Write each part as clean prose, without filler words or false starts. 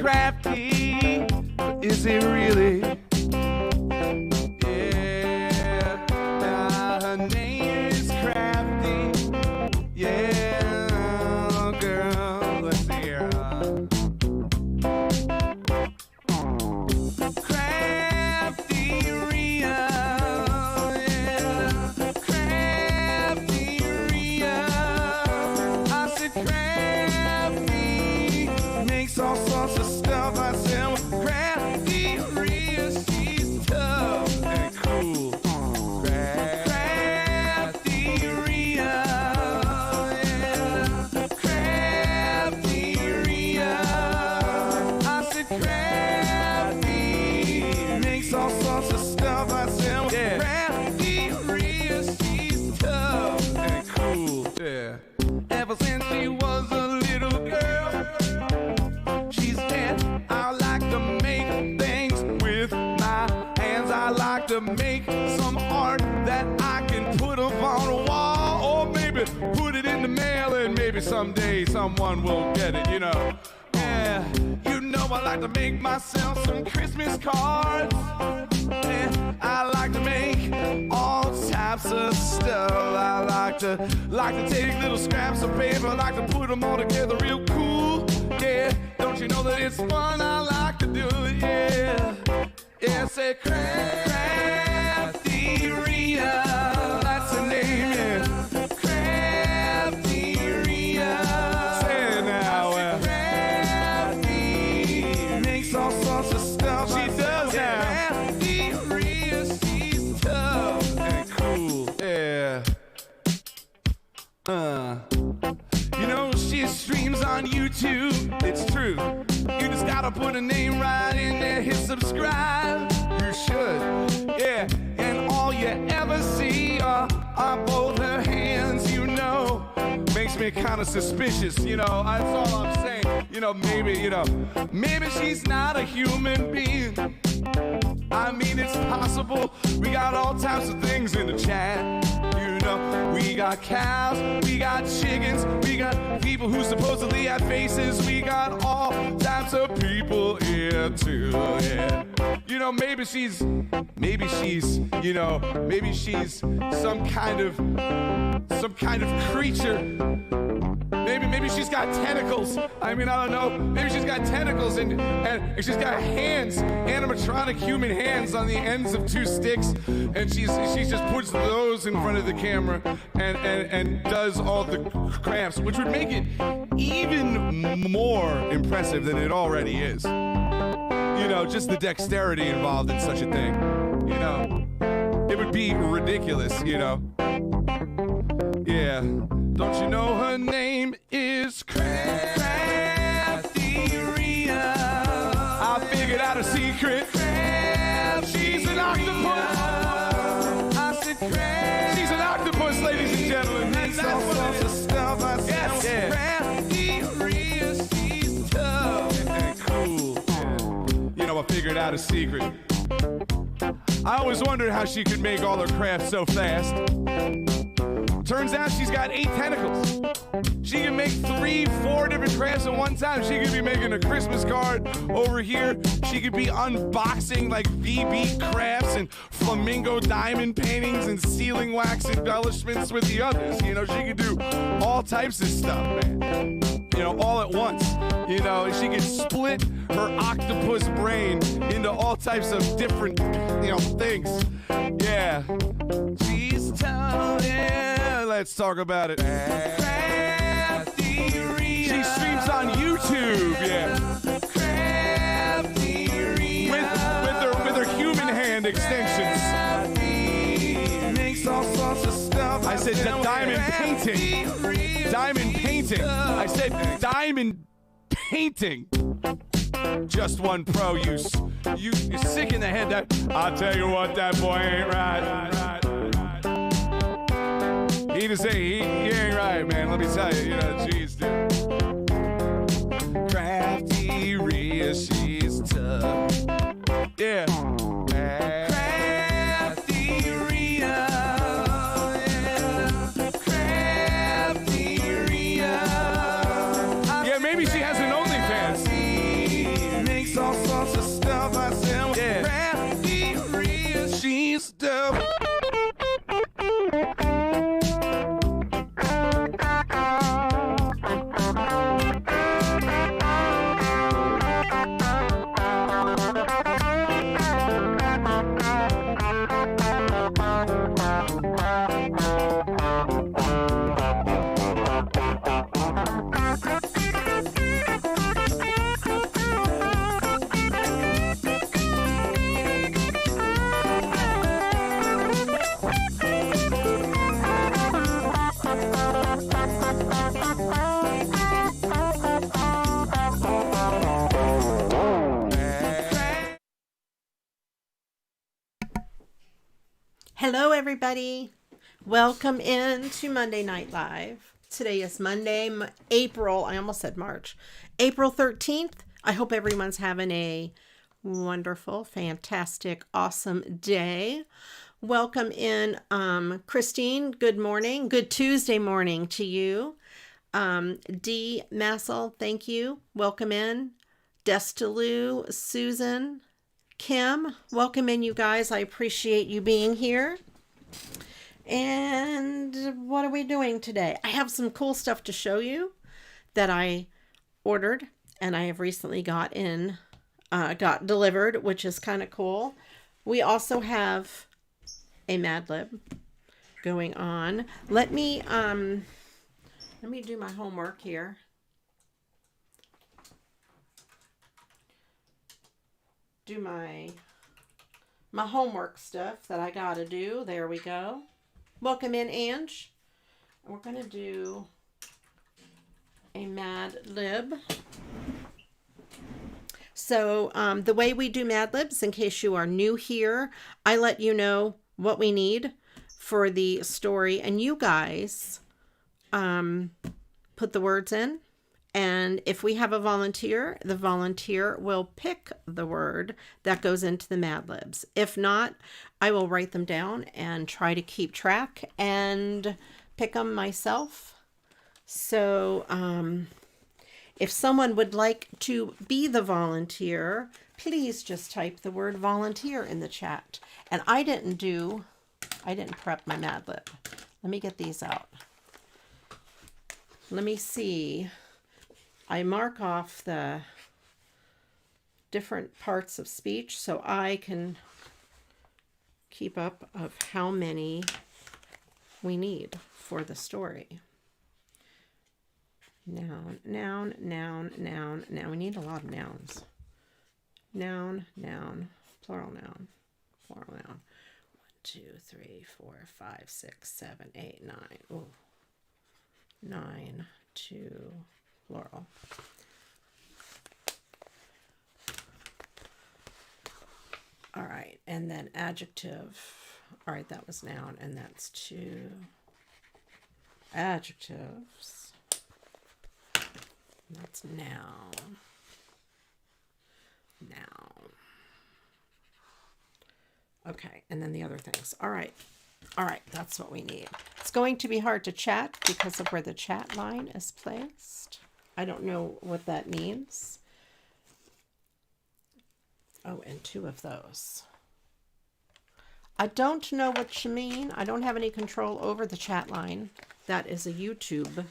crafty, but is it really? Yeah, her name is Crafty. Yeah, girl, let's see here. CraftyRia, yeah, CraftyRia. I said Crafty makes all sorts of stuff. I said CraftyRia, she's tough and cool. CraftyRia, yeah, CraftyRia. I said Crafty makes all sorts of stuff. I said, yeah, CraftyRia, she's tough and cool. Yeah. Ever since she was a little girl, she said, I like to make things with my hands. I like to make some art that I can put up on a wall, or maybe put it in the mail, and maybe someday someone will get it, you know. Yeah, you know I like to make myself some Christmas cards. Yeah, I like to make all types of stuff. I like to take little scraps of paper, like to put them all together real cool. Yeah, don't you know that it's fun? I like to do it. Yeah, yeah, say CraftyRia, that's the name. Yeah, CraftyRia. Say it now. Makes all sorts of stuff. She does now. CraftyRia, she's tough and cool. Yeah. You know she streams on YouTube. It's true. You just gotta put a name right in there. Hit subscribe. You should. Yeah. And all you ever see are both her hands. You know, makes me kind of suspicious. You know, that's all I'm saying. You know, maybe she's not a human being. I mean, it's possible. We got all types of things in the chat. You know, we got cows, we got chickens, we got people who supposedly have faces. We got all types of people here too. Yeah. You know, maybe she's, you know, maybe she's some kind of creature. Maybe she's got tentacles. I mean, I don't know. Maybe she's got tentacles and she's got hands, animatronic human hands on the ends of two sticks, and she just puts those in front of the camera and does all the crafts, which would make it even more impressive than it already is. You know, just the dexterity involved in such a thing. You know, it would be ridiculous, you know. Yeah. Don't you know her name is CraftyRia? I figured out a secret. She's an octopus. I said she's an octopus, ladies and gentlemen. That's all sorts of stuff. I said, CraftyRia, she's tough and cool. You know, I figured out a secret. I always wondered how she could make all her crafts so fast. Turns out she's got 8 tentacles. She can make 3, 4 different crafts at one time. She could be making a Christmas card over here. She could be unboxing like VB crafts and flamingo diamond paintings and sealing wax embellishments with the others. You know, she could do all types of stuff, man. You know, all at once. You know, she could split her octopus brain into all types of different, you know, things. Yeah. She's tough, yeah. Let's talk about it. CraftyRia. She streams on YouTube, yeah. CraftyRia. With her human hand extensions. Makes all sorts of stuff. I said diamond painting. Diamond painting. I said diamond painting. Just one pro. You're sick in the head. That I'll tell you what, that boy ain't right. He to say he ain't right, man. Let me tell you, you know, jeez, dude. CraftyRia, she's tough. Yeah. CraftyRia, yeah. CraftyRia. Yeah, maybe she has an OnlyFans. everybody. Welcome into Monday Night Live. Today is Monday, April 13th. I hope everyone's having a wonderful, fantastic, awesome day. Welcome in, Christine. Good morning. Good Tuesday morning to you. D. Massel, thank you. Welcome in. Destalou, Susan, Kim, welcome in, you guys. I appreciate you being here. And what are we doing today? I have some cool stuff to show you that I ordered and I have recently got delivered, which is kind of cool. We also have a Mad Lib going on. Let me do my homework here. Do my homework stuff that I gotta do. There we go. Welcome in, Ange. And we're gonna do a Mad Lib. So the way we do Mad Libs, in case you are new here, I let you know what we need for the story, and you guys put the words in. And if we have a volunteer, the volunteer will pick the word that goes into the Mad Libs. If not, I will write them down and try to keep track and pick them myself. So if someone would like to be the volunteer, please just type the word volunteer in the chat. And I didn't prep my Mad Lib. Let me get these out. Let me see. I mark off the different parts of speech so I can keep up of how many we need for the story. Noun, noun, noun, noun, noun. We need a lot of nouns. Noun, noun, plural noun, plural noun. 1, 2, 3, 4, 5, 6, 7, 8, 9. Ooh. 9, 2, plural. All right, and then adjective. All right, that was noun, and that's 2 adjectives. That's noun. Noun. Okay, and then the other things. All right, that's what we need. It's going to be hard to chat because of where the chat line is placed. I don't know what that means. Oh, and 2 of those. I don't know what you mean. I don't have any control over the chat line. That is a YouTube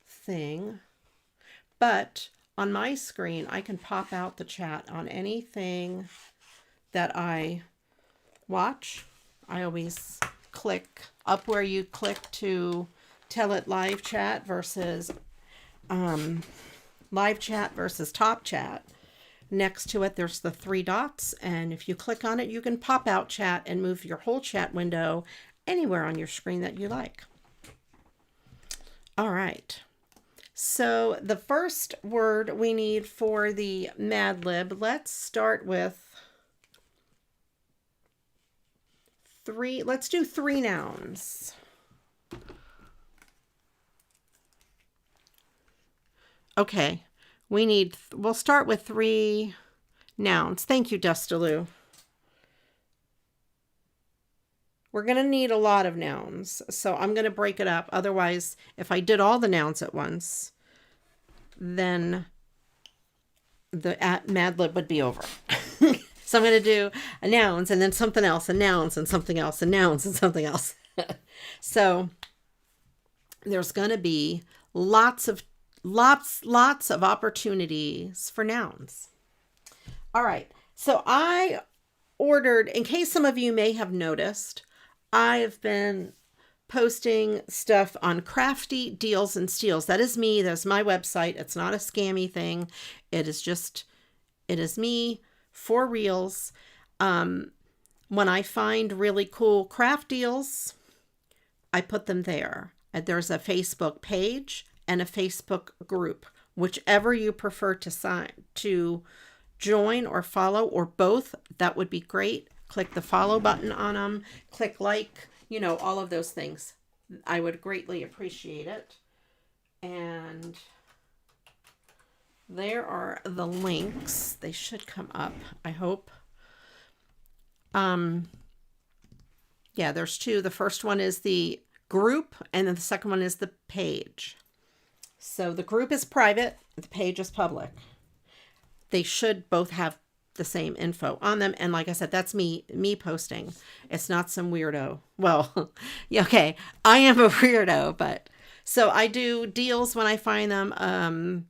thing. But on my screen, I can pop out the chat on anything that I watch. I always click up where you click to tell it live chat versus top chat. Next to it, there's the 3 dots, and if you click on it, you can pop out chat and move your whole chat window anywhere on your screen that you like. All right. So the first word we need for the Mad Lib, let's start with 3. Let's do 3 nouns. Okay, we'll start with 3 nouns. Thank you, Destalou. We're going to need a lot of nouns, so I'm going to break it up. Otherwise, if I did all the nouns at once, then the Mad Lib would be over. So I'm going to do a nouns and then something else, and nouns and something else, and nouns and something else. So there's going to be lots of opportunities for nouns. All right. So I ordered, in case some of you may have noticed, I have been posting stuff on Crafty Deals and Steals. That is me. That's my website. It's not a scammy thing. It is me for reals. When I find really cool craft deals, I put them there. And there's a Facebook page and a Facebook group, whichever you prefer to join or follow, or both. That would be great. Click the follow button on them. Click like you know, all of those things. I would greatly appreciate it. And there are the links. They should come up, I hope. Yeah, there's two. The first one is the group, and then the second one is the page. So the group is private, the page is public. They should both have the same info on them. And like I said, that's me posting. It's not some weirdo. Well, yeah, okay, I am a weirdo, but so I do deals when I find them,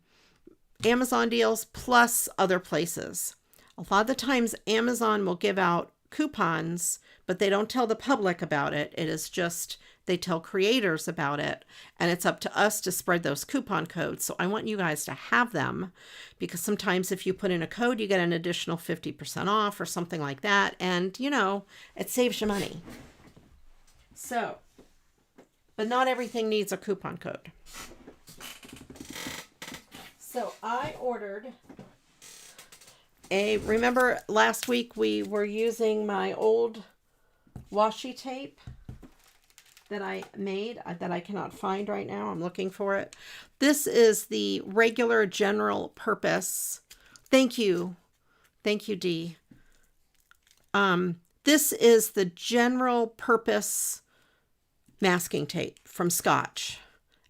Amazon deals plus other places. A lot of the times Amazon will give out coupons, but they don't tell the public about it. It is just, they tell creators about it, and it's up to us to spread those coupon codes. So I want you guys to have them, because sometimes if you put in a code, you get an additional 50% off or something like that. And you know, it saves you money. So, but not everything needs a coupon code. So I ordered remember last week we were using my old washi tape that I made that I cannot find right now. I'm looking for it. This is the regular general purpose. Thank you. Thank you, Dee. This is the general purpose masking tape from Scotch.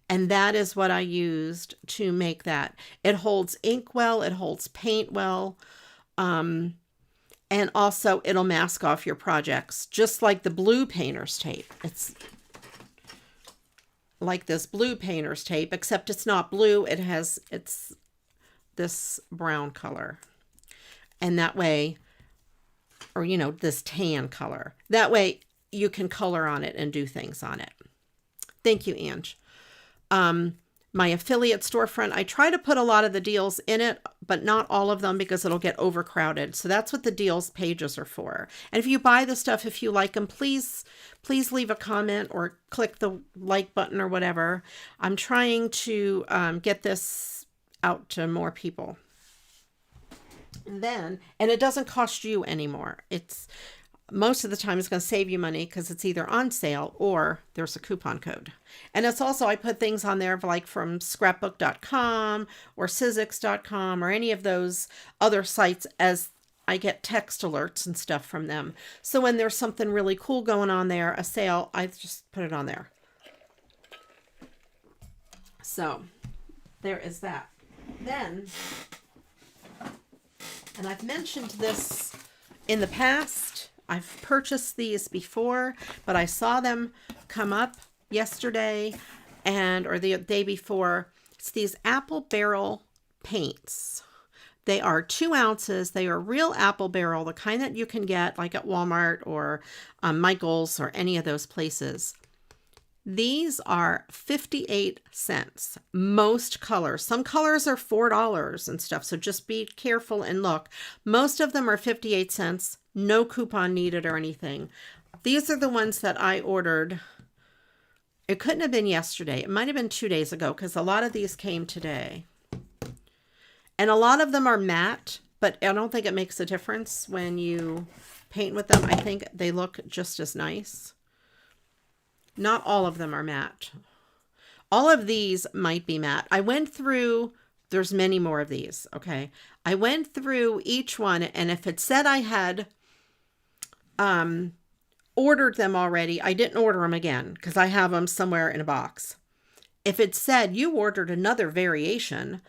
And that is what I used to make that. It holds ink well. It holds paint well. And also it'll mask off your projects, just like the blue painter's tape. It's like this blue painter's tape, except it's not blue. It's this brown color. And that way, or you know, this tan color. That way you can color on it and do things on it. Thank you, Ange. My affiliate storefront, I try to put a lot of the deals in it, but not all of them, because it'll get overcrowded. So that's what the deals pages are for. And if you buy the stuff, if you like them, please leave a comment or click the like button or whatever. I'm trying to get this out to more people. And it doesn't cost you anymore. It's most of the time it's going to save you money, because it's either on sale or there's a coupon code. And it's also, I put things on there like from scrapbook.com or Sizzix.com or any of those other sites, as I get text alerts and stuff from them. So when there's something really cool going on there, a sale, I just put it on there. So there is that. Then, and I've mentioned this in the past, I've purchased these before, but I saw them come up yesterday or the day before. It's these apple barrel paints. They are 2 ounces. They are real apple barrel, the kind that you can get like at Walmart or Michael's or any of those places. These are 58 cents. Most colors. Some colors are $4 and stuff, so just be careful and look. Most of them are 58 cents. No coupon needed or anything. These are the ones that I ordered. It couldn't have been yesterday. It might have been 2 days ago, because a lot of these came today. And a lot of them are matte, but I don't think it makes a difference when you paint with them. I think they look just as nice. Not all of them are matte. All of these might be matte. I went through, there's many more of these, okay? I went through each one, and if it said I had ordered them already, I didn't order them again, because I have them somewhere in a box. If it said you ordered another variation,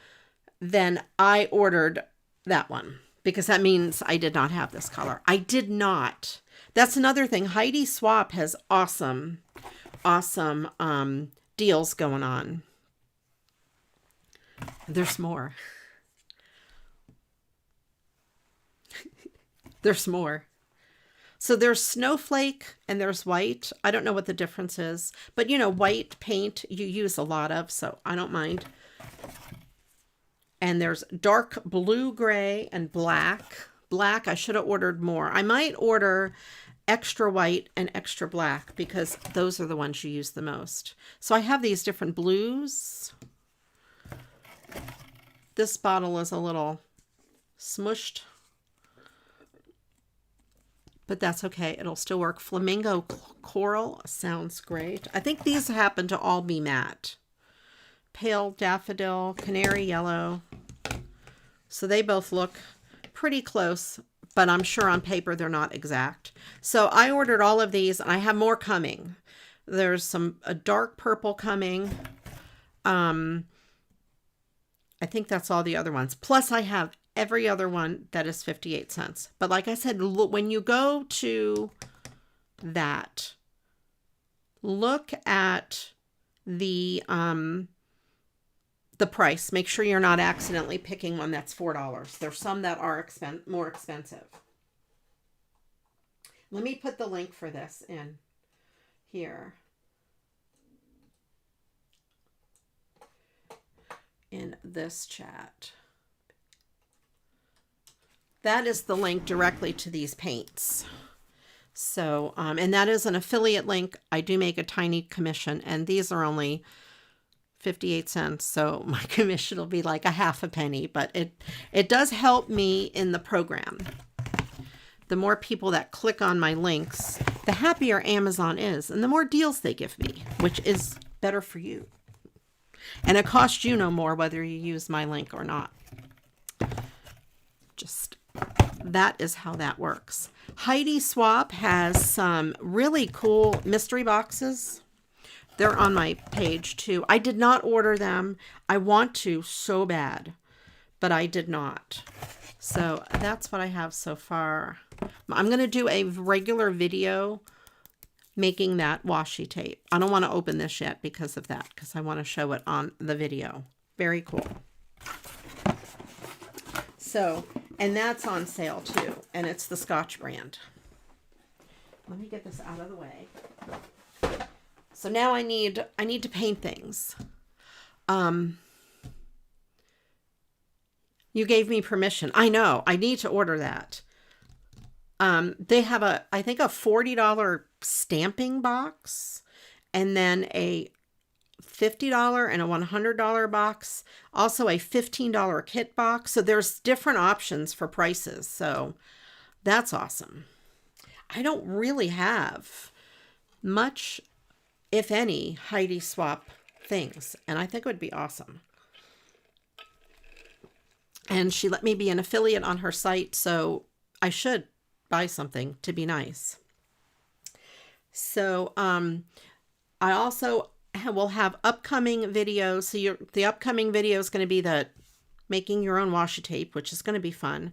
then I ordered that one, because that means I did not have this color. I did not. That's another thing. Heidi Swap has awesome deals going on. There's more. There's more. So there's snowflake and there's white. I don't know what the difference is, but you know, white paint you use a lot of, so I don't mind. And there's dark blue, gray, and black. Black, I should have ordered more. I might order extra white and extra black, because those are the ones you use the most. So I have these different blues. This bottle is a little smushed, but that's okay. It'll still work. Flamingo coral sounds great. I think these happen to all be matte. Pale daffodil, canary yellow. So they both look pretty close, but I'm sure on paper they're not exact. So I ordered all of these, and I have more coming. There's a dark purple coming. I think that's all the other ones. Plus I have every other one that is 58 cents. But like I said, when you go to that, look at the price. Make sure you're not accidentally picking one that's $4. There's some that are more expensive. Let me put the link for this in here. In this chat. That is the link directly to these paints. So, and that is an affiliate link. I do make a tiny commission, and these are only 58 cents. So my commission will be like a half a penny, but it does help me in the program. The more people that click on my links, the happier Amazon is, and the more deals they give me, which is better for you. And it costs you no more whether you use my link or not. Just, that is how that works. Heidi Swap has some really cool mystery boxes. They're on my page too. I did not order them. I want to so bad, but I did not. So that's what I have so far. I'm going to do a regular video making that washi tape. I don't want to open this yet because of that, because I want to show it on the video. Very cool. So, and that's on sale too, and it's the Scotch brand. Let me get this out of the way. So now I need to paint things. You gave me permission. I know. I need to order that. They have I think a $40 stamping box, and then a $50 and a $100 box. Also a $15 kit box. So there's different options for prices. So that's awesome. I don't really have much, if any, Heidi Swap things, and I think it would be awesome. And she let me be an affiliate on her site, so I should buy something to be nice. So I also will have upcoming videos. So the upcoming video is going to be the making your own washi tape, which is going to be fun.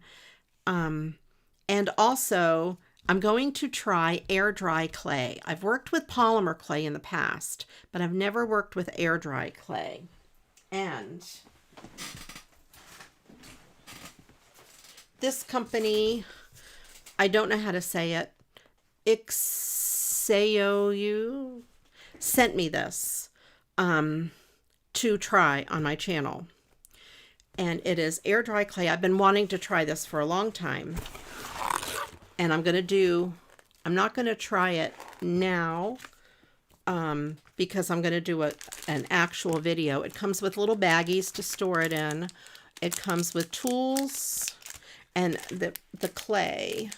And also I'm going to try air dry clay. I've worked with polymer clay in the past, but I've never worked with air dry clay. And this company, I don't know how to say it, Ixaou, sent me this to try on my channel. And it is air dry clay. I've been wanting to try this for a long time. And I'm not going to try it now because I'm going to do an actual video. It comes with little baggies to store it in. It comes with tools and the clay.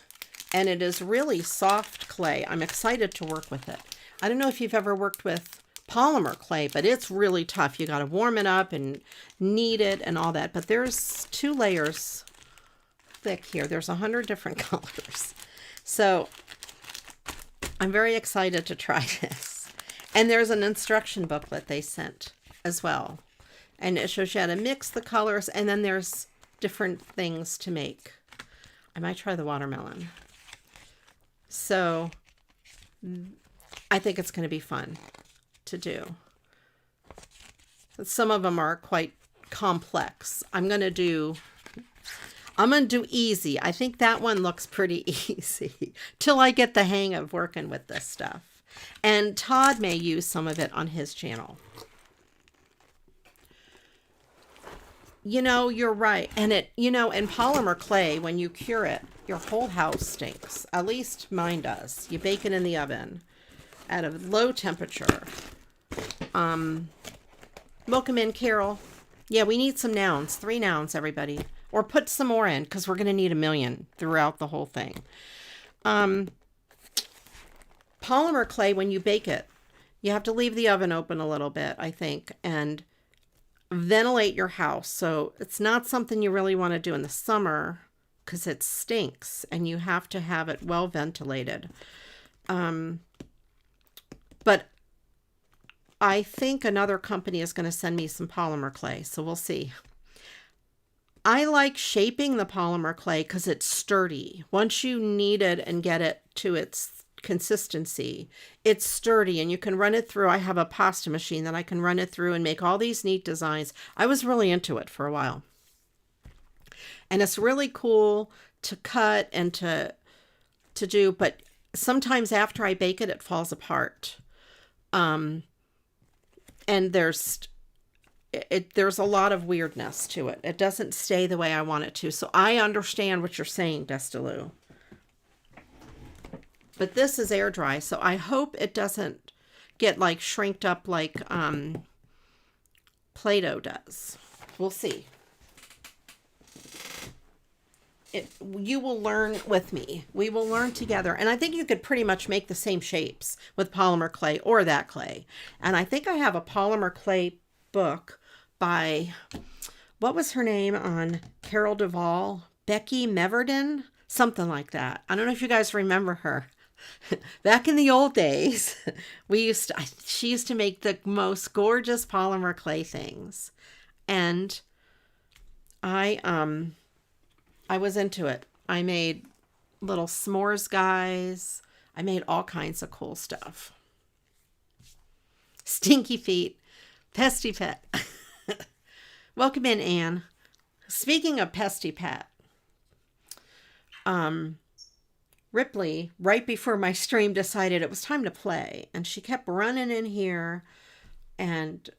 And it is really soft clay. I'm excited to work with it. I don't know if you've ever worked with polymer clay, but it's really tough. You got to warm it up and knead it and all that. But there's 2 layers thick here. There's 100 different colors. So I'm very excited to try this. And there's an instruction booklet they sent as well. And it shows you how to mix the colors, and then there's different things to make. I might try the watermelon. So I think it's going to be fun to do. Some of them are quite complex. I'm going to do easy. I think that one looks pretty easy till I get the hang of working with this stuff. And Todd may use some of it on his channel. You know, you're right. And in polymer clay, when you cure it, your whole house stinks. At least mine does. You bake it in the oven at a low temperature. Welcome in, Carol. Yeah, we need some nouns. 3 nouns, everybody. Or put some more in, because we're going to need 1 million throughout the whole thing. Polymer polymer clay, when you bake it, you have to leave the oven open a little bit, I think, and ventilate your house. So it's not something you really want to do in the summer because it stinks and you have to have it well ventilated. But I think another company is going to send me some polymer clay, so we'll see. I like shaping the polymer clay because it's sturdy. Once you knead it and get it to its consistency, it's sturdy and you can run it through. I have a pasta machine that I can run it through and make all these neat designs. I was really into it for a while. And it's really cool to cut and to do, but sometimes after I bake it, it falls apart. And there's a lot of weirdness to it. It doesn't stay the way I want it to. So I understand what you're saying, Destaloo. But this is air dry, so I hope it doesn't get like shrinked up like Play-Doh does. We'll see. You will learn with me. We will learn together. And I think you could pretty much make the same shapes with polymer clay or that clay. And I think I have a polymer clay book by, what was her name on Carol Duvall? Becky Meverden? Something like that. I don't know if you guys remember her. Back in the old days, she used to make the most gorgeous polymer clay things. And I was into it. I made little s'mores guys. I made all kinds of cool stuff. Stinky feet. Pesty pet. Welcome in, Anne. Speaking of pesty pet, Ripley, right before my stream, decided it was time to play. And she kept running in here. And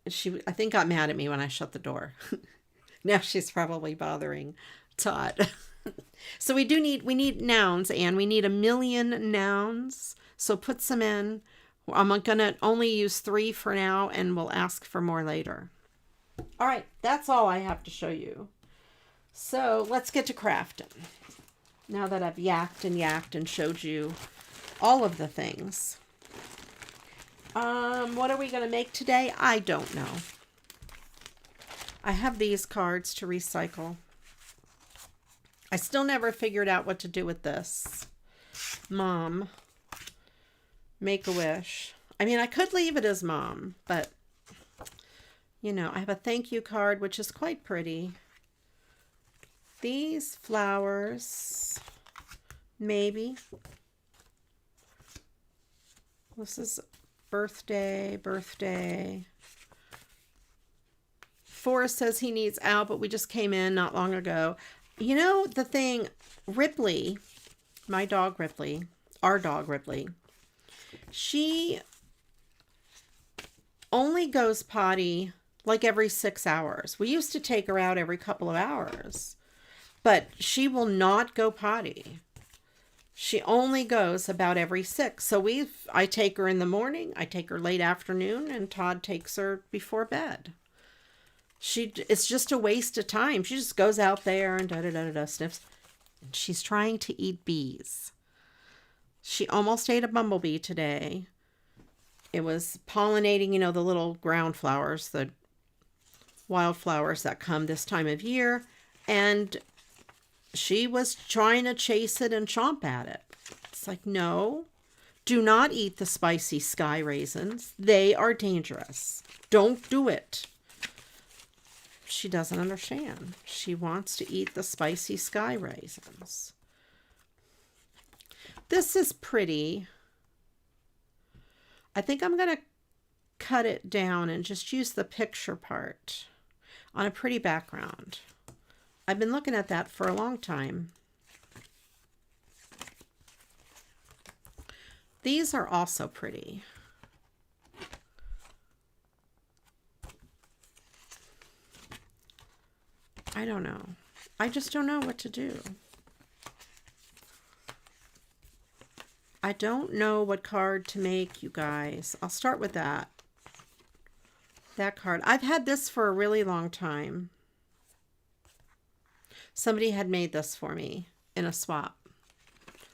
I think, got mad at me when I shut the door. Now she's probably bothering Todd. So we need nouns, and we need 1 million nouns. So put some in. I'm going to only use 3 for now, and we'll ask for more later. All right, that's all I have to show you. So let's get to crafting. Now that I've yacked and showed you all of the things. What are we going to make today? I don't know. I have these cards to recycle. I still never figured out what to do with this. Mom. Make-A-Wish. I mean, I could leave it as Mom, but, you know, I have a thank you card, which is quite pretty. These flowers, maybe. This is birthday. Forrest says he needs out, but we just came in not long ago. You know, the thing, Ripley, my dog Ripley, our dog Ripley, she only goes potty like every 6 hours. We used to take her out every couple of hours, but she will not go potty. She only goes about every 6. So I take her in the morning, I take her late afternoon, and Todd takes her before bed. It's just a waste of time. She just goes out there and sniffs. And she's trying to eat bees. She almost ate a bumblebee today. It was pollinating, you know, the little ground flowers, the wildflowers that come this time of year. And she was trying to chase it and chomp at it. It's like, no, do not eat the spicy sky raisins. They are dangerous. Don't do it. She doesn't understand. She wants to eat the spicy sky raisins. This is pretty. I think I'm going to cut it down and just use the picture part on a pretty background. I've been looking at that for a long time. These are also pretty. I don't know. I just don't know what to do. I don't know what card to make, you guys. I'll start with that. That card. I've had this for a really long time. Somebody had made this for me in a swap.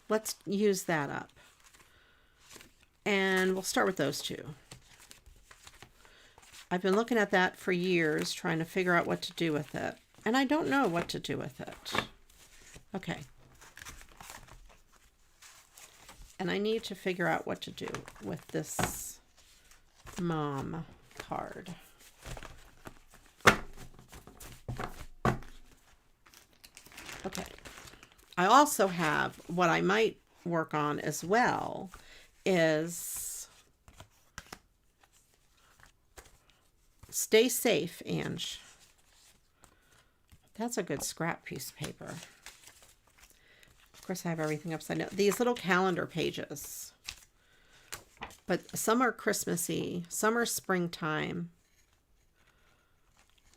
Let's use that up. And we'll start with those two. I've been looking at that for years, trying to figure out what to do with it. And I don't know what to do with it. Okay. And I need to figure out what to do with this mom card. Okay. I also have, what I might work on as well is Stay Safe, Ange. That's a good scrap piece of paper. Of course, I have everything upside down. These little calendar pages. But some are Christmassy, some are springtime.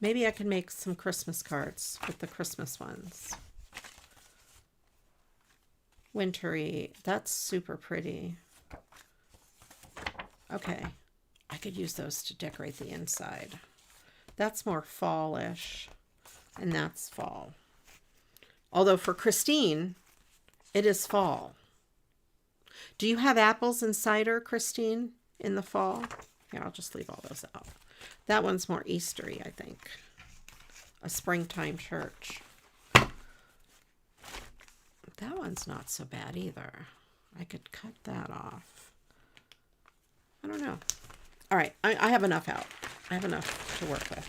Maybe I can make some Christmas cards with the Christmas ones. Wintry, that's super pretty. Okay, I could use those to decorate the inside. That's more fall-ish, and that's fall. Although for Christine, it is fall. Do you have apples and cider, Christine, in the fall? Here, I'll just leave all those out. That one's more Eastery, I think. A springtime church. That one's not so bad either. I could cut that off. I don't know. All right, I have enough out. I have enough to work with.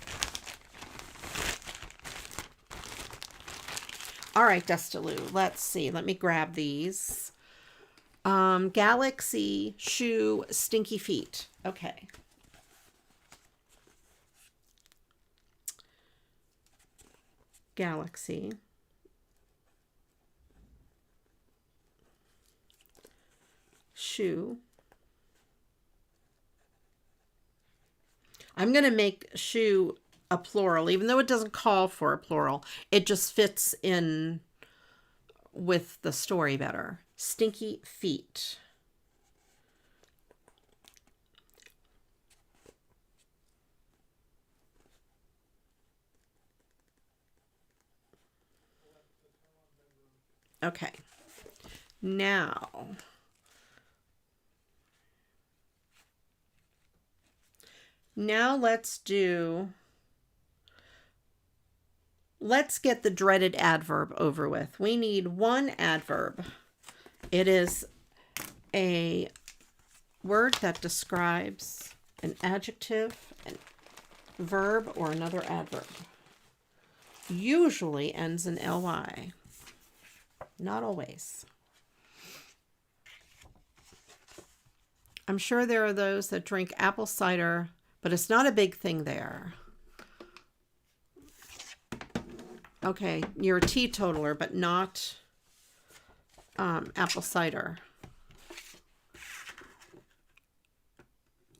All right, Destaloo, let's see. Let me grab these. Galaxy Shoe Stinky Feet. Okay. Galaxy. Shoe. I'm going to make shoe a plural, even though it doesn't call for a plural. It just fits in with the story better. Stinky Feet. Okay. Now, let's get the dreaded adverb over with. We need one adverb. It is a word that describes an adjective, a verb, or another adverb. Usually ends in ly. Not always. I'm sure there are those that drink apple cider, but it's not a big thing there. Okay, you're a teetotaler, but not apple cider.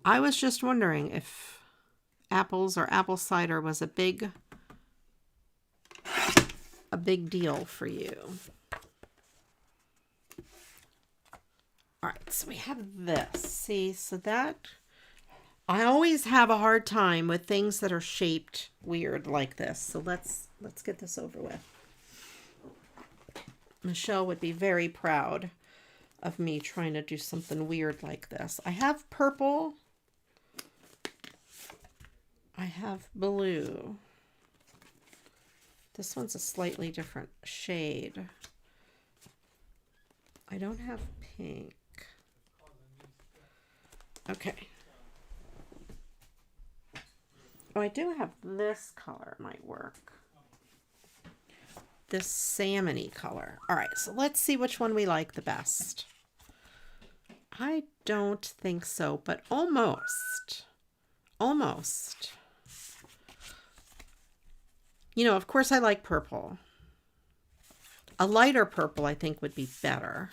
I was just wondering if apples or apple cider was a big deal for you. All right, so we have this. See, so that I always have a hard time with things that are shaped weird like this. So let's get this over with. Michelle would be very proud of me trying to do something weird like this. I have purple. I have blue. This one's a slightly different shade. I don't have pink. Okay. Oh, I do have this color might work. This salmon-y color. All right, so let's see which one we like the best. I don't think so, but almost. Almost. You know, of course I like purple. A lighter purple I think would be better.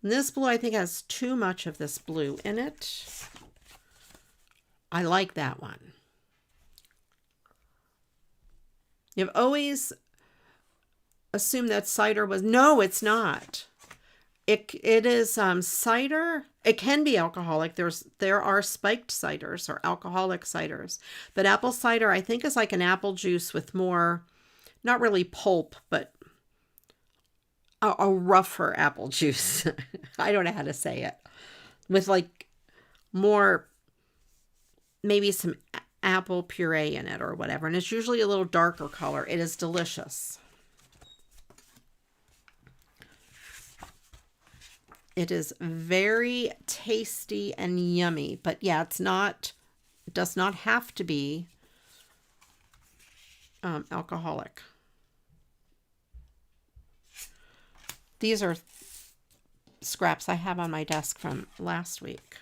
And this blue I think has too much of this blue in it. I like that one. You've always assumed that cider was, no, it's not. It is cider. It can be alcoholic. There are spiked ciders or alcoholic ciders. But apple cider, I think, is like an apple juice with more, not really pulp, but a rougher apple juice. I don't know how to say it. with like more, maybe some apple puree in it or whatever. And it's usually a little darker color. It is delicious. It is very tasty and yummy, but yeah, it does not have to be alcoholic. These are scraps I have on my desk from last week.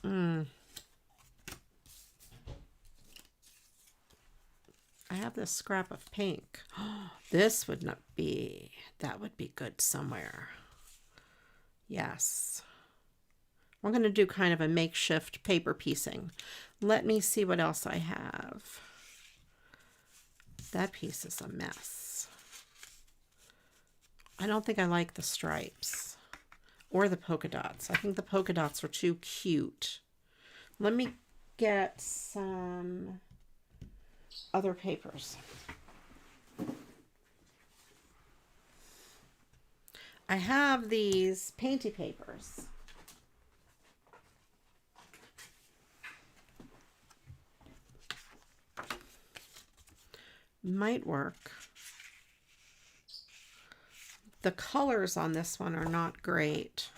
I have this scrap of pink. This would not be, that would be good somewhere. Yes. We're going to do kind of a makeshift paper piecing. Let me see what else I have. That piece is a mess. I don't think I like the stripes or the polka dots. I think the polka dots are too cute. Let me get some other papers. I have these painty papers. Might work. The colors on this one are not great.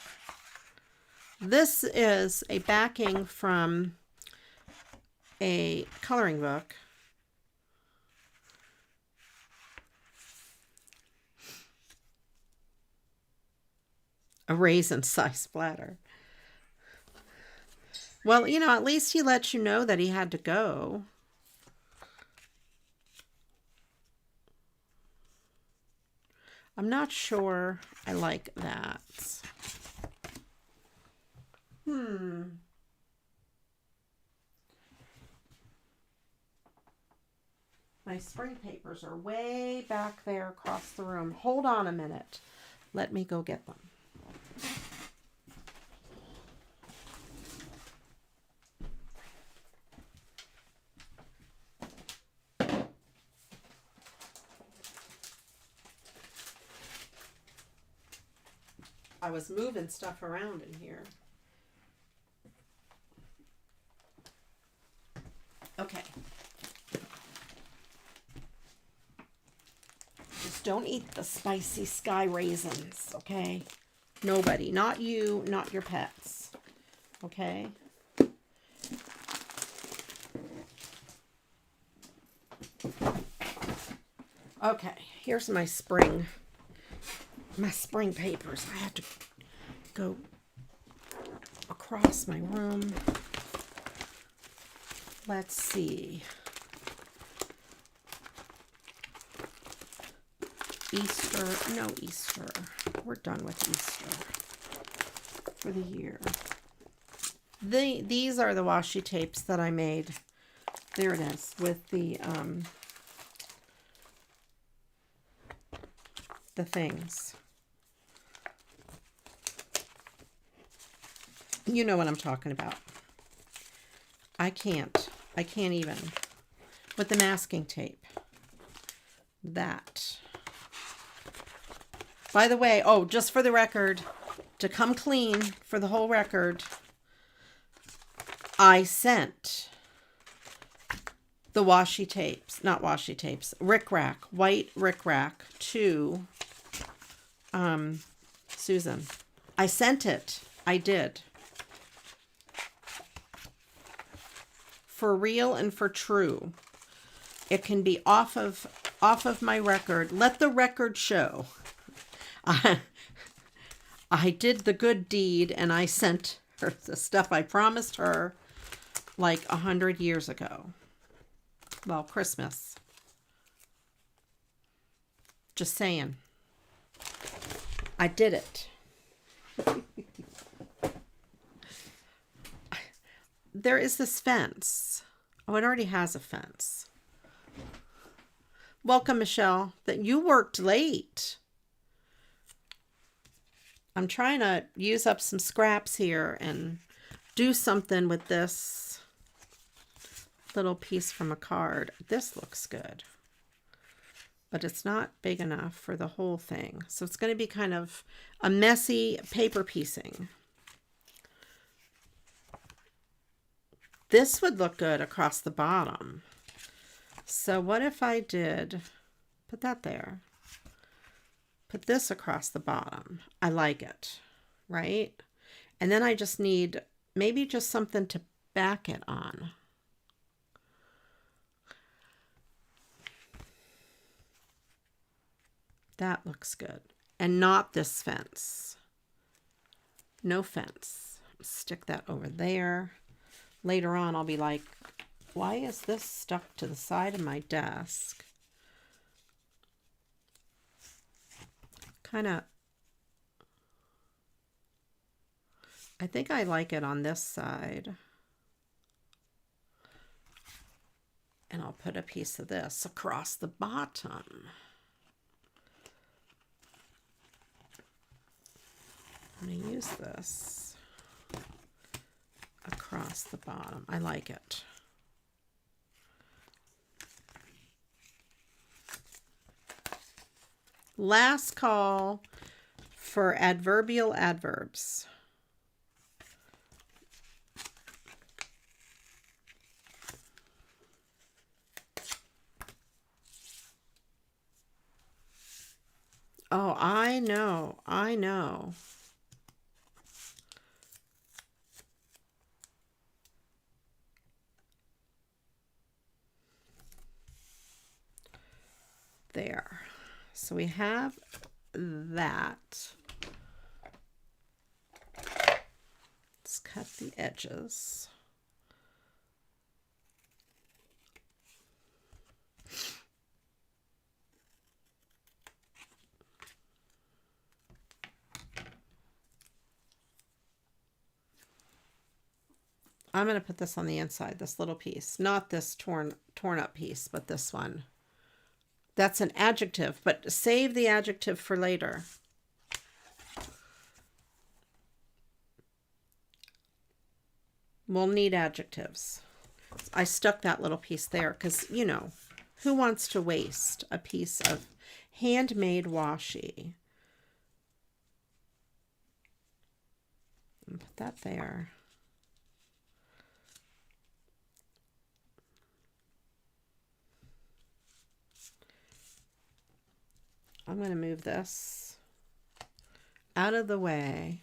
This is a backing from a coloring book. A raisin size splatter. Well, you know, at least he let you know that he had to go. I'm not sure I like that. My spring papers are way back there across the room. Hold on a minute. Let me go get them. I was moving stuff around in here. Okay. Just don't eat the spicy sky raisins, okay? Nobody, not you, not your pets, okay? Okay, here's my spring papers. I have to go across my room. Let's see. Easter, no Easter. We're done with Easter for the year. These are the washi tapes that I made. There it is with the things. You know what I'm talking about. I can't even with the masking tape. That. By the way, oh, just for the record, to come clean for the whole record, I sent the washi tapes, not washi tapes, rickrack, white rickrack to Susan. I sent it. I did. For real and for true. It can be off of my record. Let the record show. I did the good deed and I sent her the stuff I promised her like 100 years ago. Well, Christmas. Just saying. I did it. There is this fence. Oh, it already has a fence. Welcome, Michelle. That you worked late. I'm trying to use up some scraps here and do something with this little piece from a card. This looks good. but it's not big enough for the whole thing. So it's going to be kind of a messy paper piecing. This would look good across the bottom. So what if I did, put that there, put this across the bottom. I like it, right? And then I just need maybe just something to back it on. That looks good. And not this fence. No fence. Stick that over there. Later on, I'll be like, why is this stuck to the side of my desk? Kind of, I think I like it on this side. And I'll put a piece of this across the bottom. I'm going to use this across the bottom. I like it. Last call for adverbial adverbs. Oh, I know. I know. There. So we have that. Let's cut the edges. I'm going to put this on the inside, this little piece, not this torn up piece, but this one. That's an adjective, but save the adjective for later. We'll need adjectives. I stuck that little piece there because, you know, who wants to waste a piece of handmade washi? Put that there. I'm going to move this out of the way.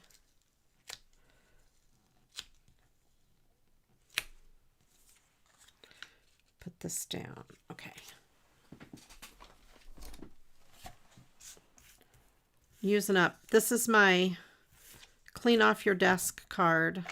Put this down. Okay. Using up. This is my clean off your desk card.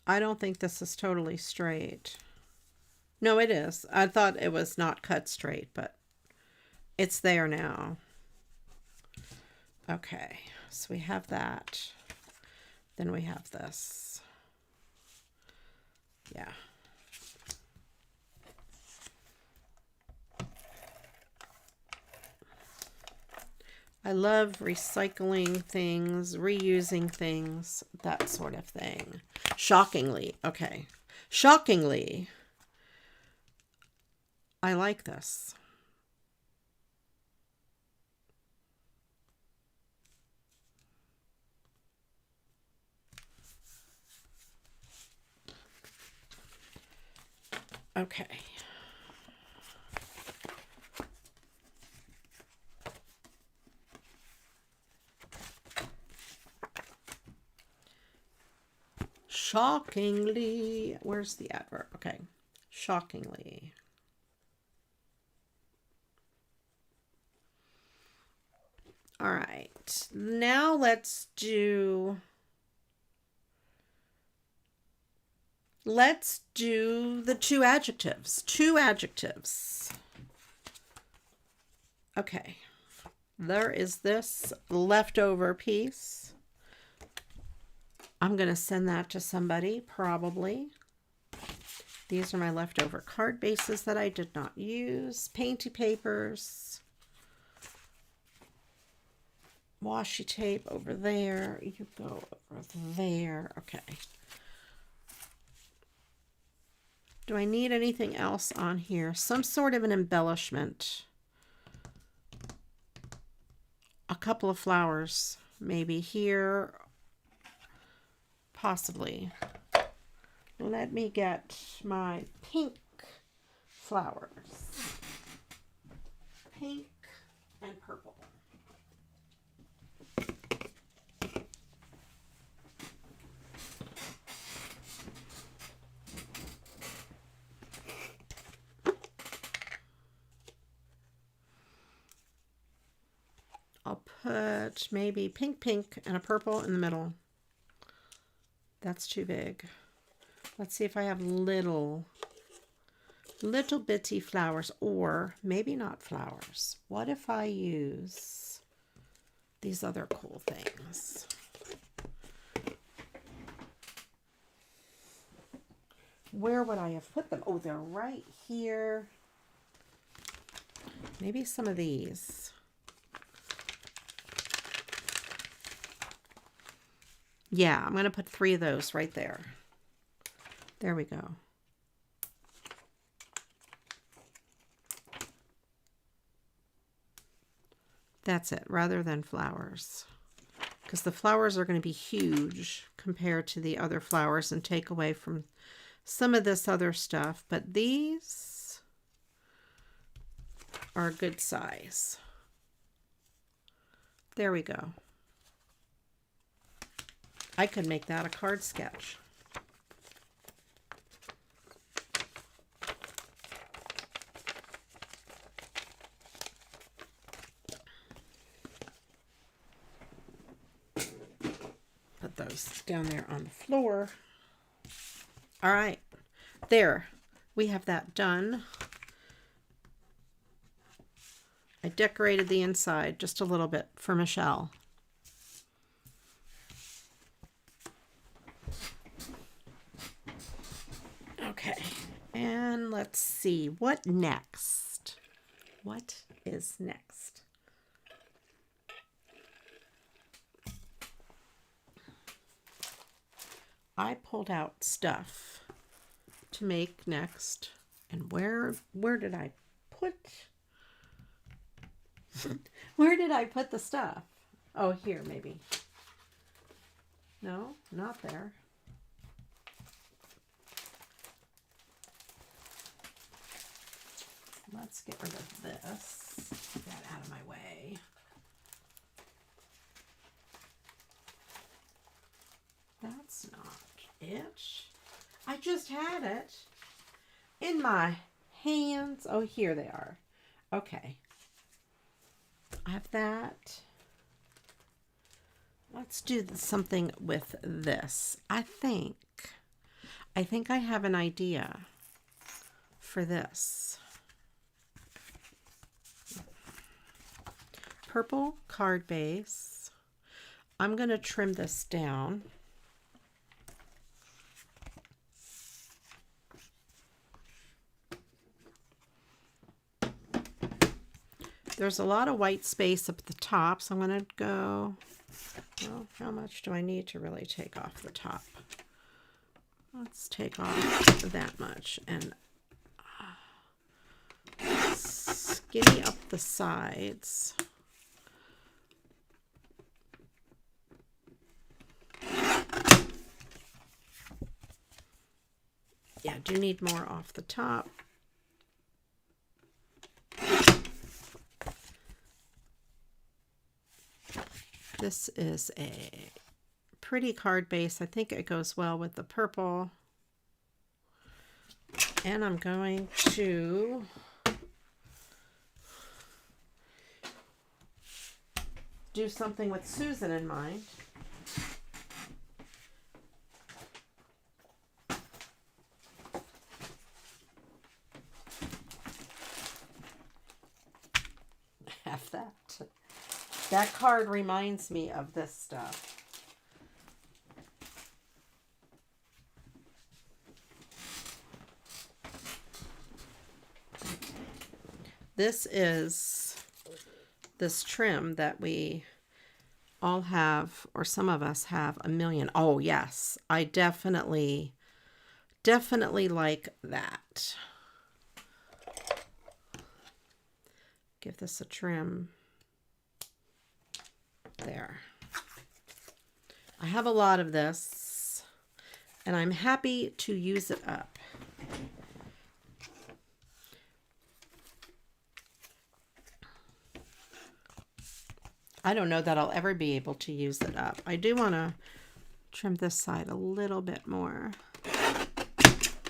I don't think this is totally straight. No, it is. I thought it was not cut straight, but it's there now. Okay, so we have that. Then we have this. Yeah. I love recycling things, reusing things, that sort of thing. Shockingly, okay. Shockingly, I like this. Okay. Shockingly, where's the adverb? Okay, shockingly. All right, now let's do the two adjectives. Two adjectives. Okay, there is this leftover piece. I'm going to send that to somebody, probably. These are my leftover card bases that I did not use. Painty papers. Washi tape over there. You go over there. Okay. Do I need anything else on here? Some sort of an embellishment. A couple of flowers, maybe here. Possibly. Let me get my pink flowers. Pink and purple. I'll put maybe pink, and a purple in the middle. That's too big. Let's see if I have little bitty flowers, or maybe not flowers. What if I use these other cool things? Where would I have put them? Oh, they're right here. Maybe some of these. Yeah, I'm going to put 3 of those right there. There we go. That's it, rather than flowers. Because the flowers are going to be huge compared to the other flowers and take away from some of this other stuff. But these are a good size. There we go. I could make that a card sketch. Put those down there on the floor. All right, there, we have that done. I decorated the inside just a little bit for Michelle. Okay, and let's see, what next? What is next? I pulled out stuff to make next, and where did I put where did I put the stuff? Oh, here maybe. No, not there. Let's get rid of this. Get that out of my way. That's not it. I just had it in my hands. Oh, here they are. Okay. I have that. Let's do something with this. I think I have an idea for this. Purple card base. I'm going to trim this down. There's a lot of white space up at the top, so I'm going to go, well, how much do I need to really take off the top? Let's take off that much and skinny up the sides. Yeah, I do need more off the top. This is a pretty card base. I think it goes well with the purple. And I'm going to do something with Susan in mind. Have that. That card reminds me of this stuff. This is this trim that we all have, or some of us have, a million. Oh, yes. I definitely like that. Give this a trim. There. I have a lot of this, and I'm happy to use it up. I don't know that I'll ever be able to use it up. I do want to trim this side a little bit more,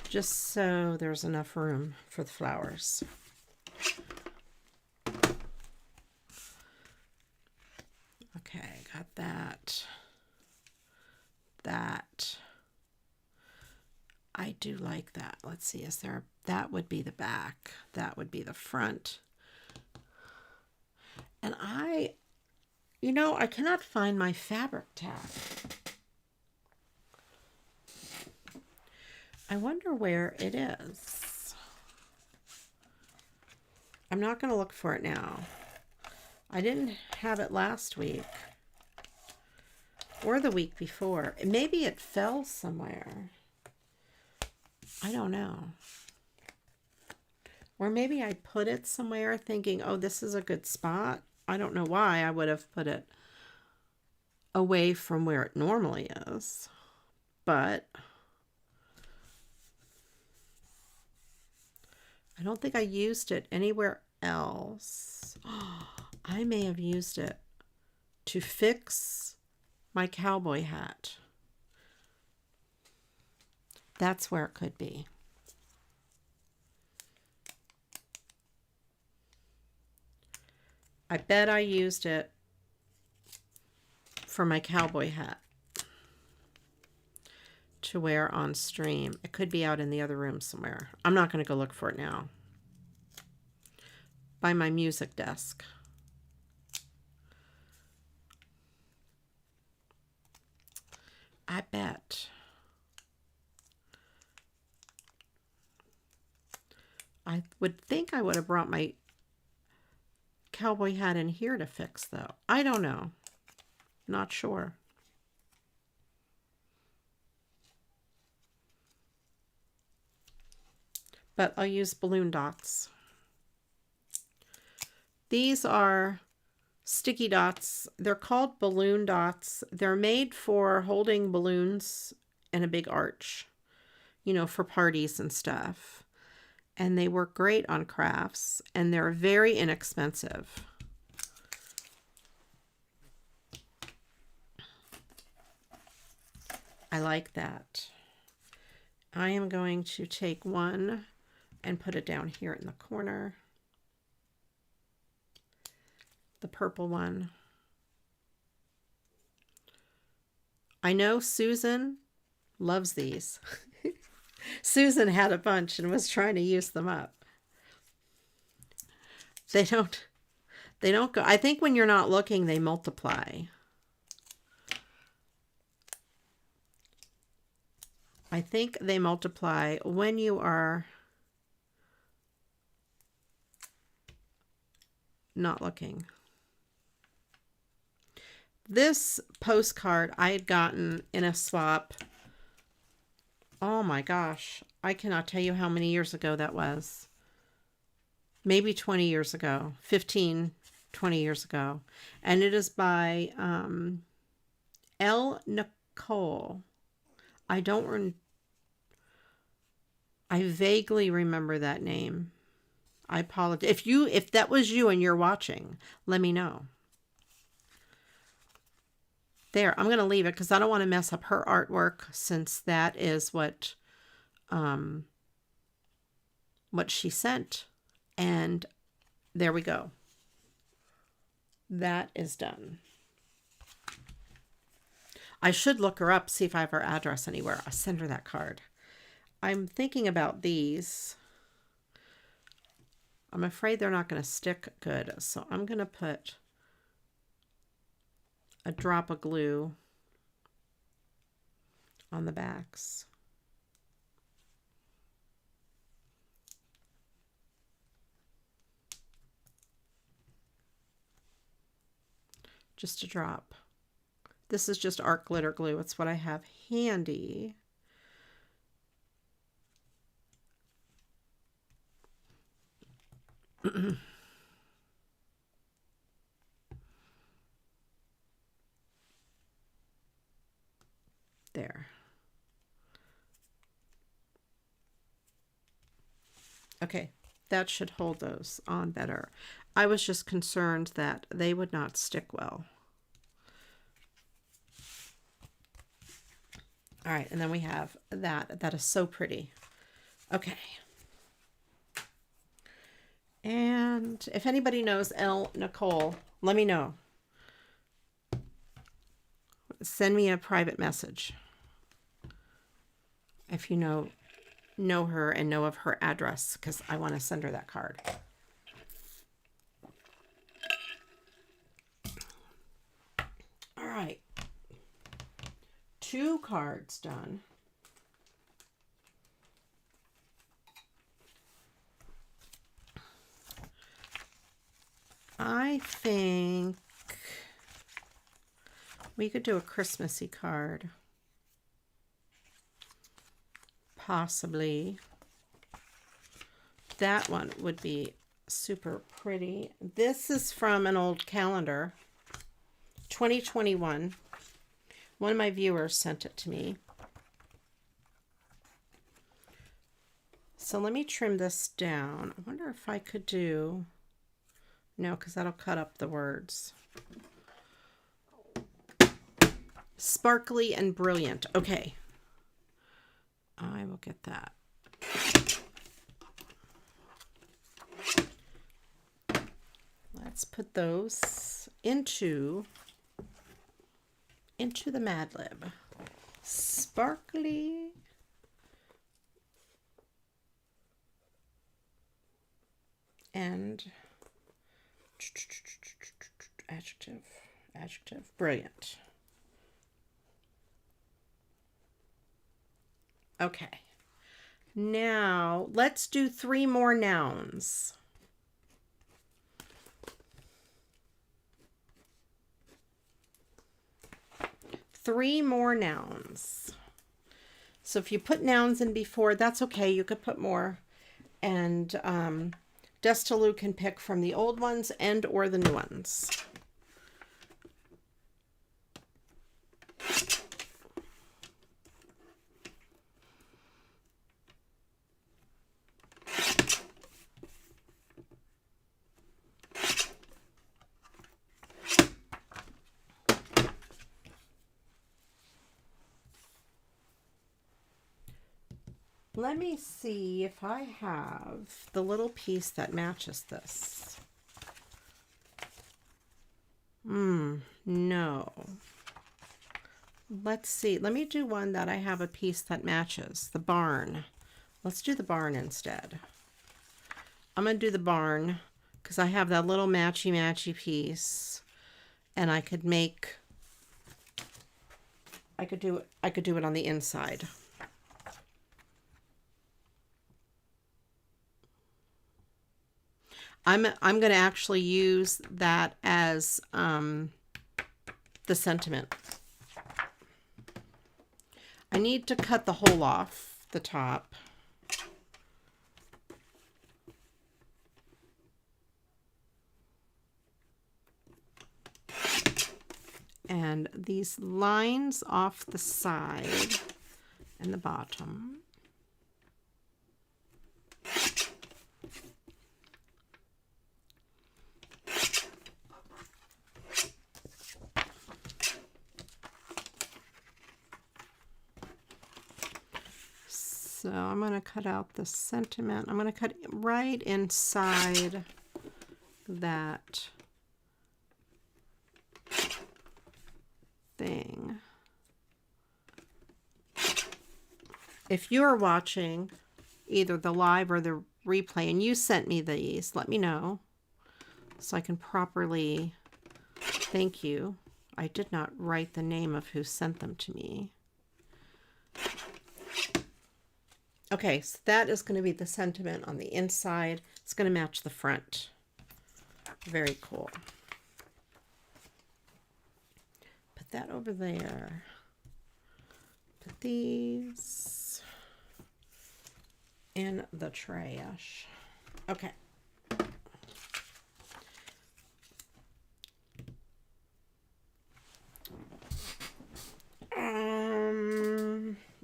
just so there's enough room for the flowers. Okay, got that. That. I do like that. Let's see, is there, that would be the back. That would be the front. And I cannot find my fabric tag. I wonder where it is. I'm not going to look for it now. I didn't have it last week or the week before. Maybe it fell somewhere. I don't know. Or maybe I put it somewhere thinking, oh, this is a good spot. I don't know why I would have put it away from where it normally is. But I don't think I used it anywhere else. I may have used it to fix my cowboy hat. That's where it could be. I bet I used it for my cowboy hat to wear on stream. It could be out in the other room somewhere. I'm not going to go look for it now. By my music desk. I bet. I would think I would have brought my cowboy hat in here to fix, though. I don't know. Not sure. But I'll use balloon dots. These are sticky dots. They're called balloon dots. They're made for holding balloons in a big arch, you know, for parties and stuff. And they work great on crafts, and they're very inexpensive. I like that. I am going to take one and put it down here in the corner. The purple one. I know Susan loves these. Susan had a bunch and was trying to use them up. They don't go. I think when you're not looking, they multiply. I think they multiply when you are not looking. This postcard I had gotten in a swap. Oh my gosh. I cannot tell you how many years ago that was. Maybe 20 years ago. 15, 20 years ago. And it is by L. Nicole. I vaguely remember that name. I apologize. If that was you and you're watching, let me know. There, I'm going to leave it because I don't want to mess up her artwork, since that is what she sent. And there we go. That is done. I should look her up, see if I have her address anywhere. I'll send her that card. I'm thinking about these. I'm afraid they're not going to stick good, so I'm going to put a drop of glue on the backs. just a drop. This is just art glitter glue. It's what I have handy. There. Okay, that should hold those on better. I was just concerned that they would not stick well. All right, and then we have that. That is so pretty. Okay. And if anybody knows Nicole, let me know. Send me a private message if you know her and know of her address, because I want to send her that card. All right. 2 cards done. I think we could do a Christmassy card. Possibly. That one would be super pretty. This is from an old calendar. 2021. One of my viewers sent it to me. So let me trim this down. I wonder if I could do... No, because that'll cut up the words. Sparkly and brilliant. Okay. I will get that. Let's put those into the Mad Lib. Sparkly and adjective, brilliant. Okay. Now let's do 3 more nouns. Three more nouns. So if you put nouns in before, that's okay. You could put more. And Destalu can pick from the old ones and or the new ones. Let me see if I have the little piece that matches this. No. Let's see. Let me do one that I have a piece that matches. The barn. Let's do the barn instead. I'm going to do the barn because I have that little matchy piece, and I could make, I could do it on the inside. I'm going to actually use that as the sentiment. I need to cut the hole off the top. And these lines off the side and the bottom. So I'm going to cut out the sentiment. I'm going to cut right inside that thing. If you're watching either the live or the replay and you sent me these, let me know so I can properly thank you. I did not write the name of who sent them to me. Okay, so that is going to be the sentiment on the inside. It's going to match the front. Very cool. Put that over there. Put these in the trash. Okay.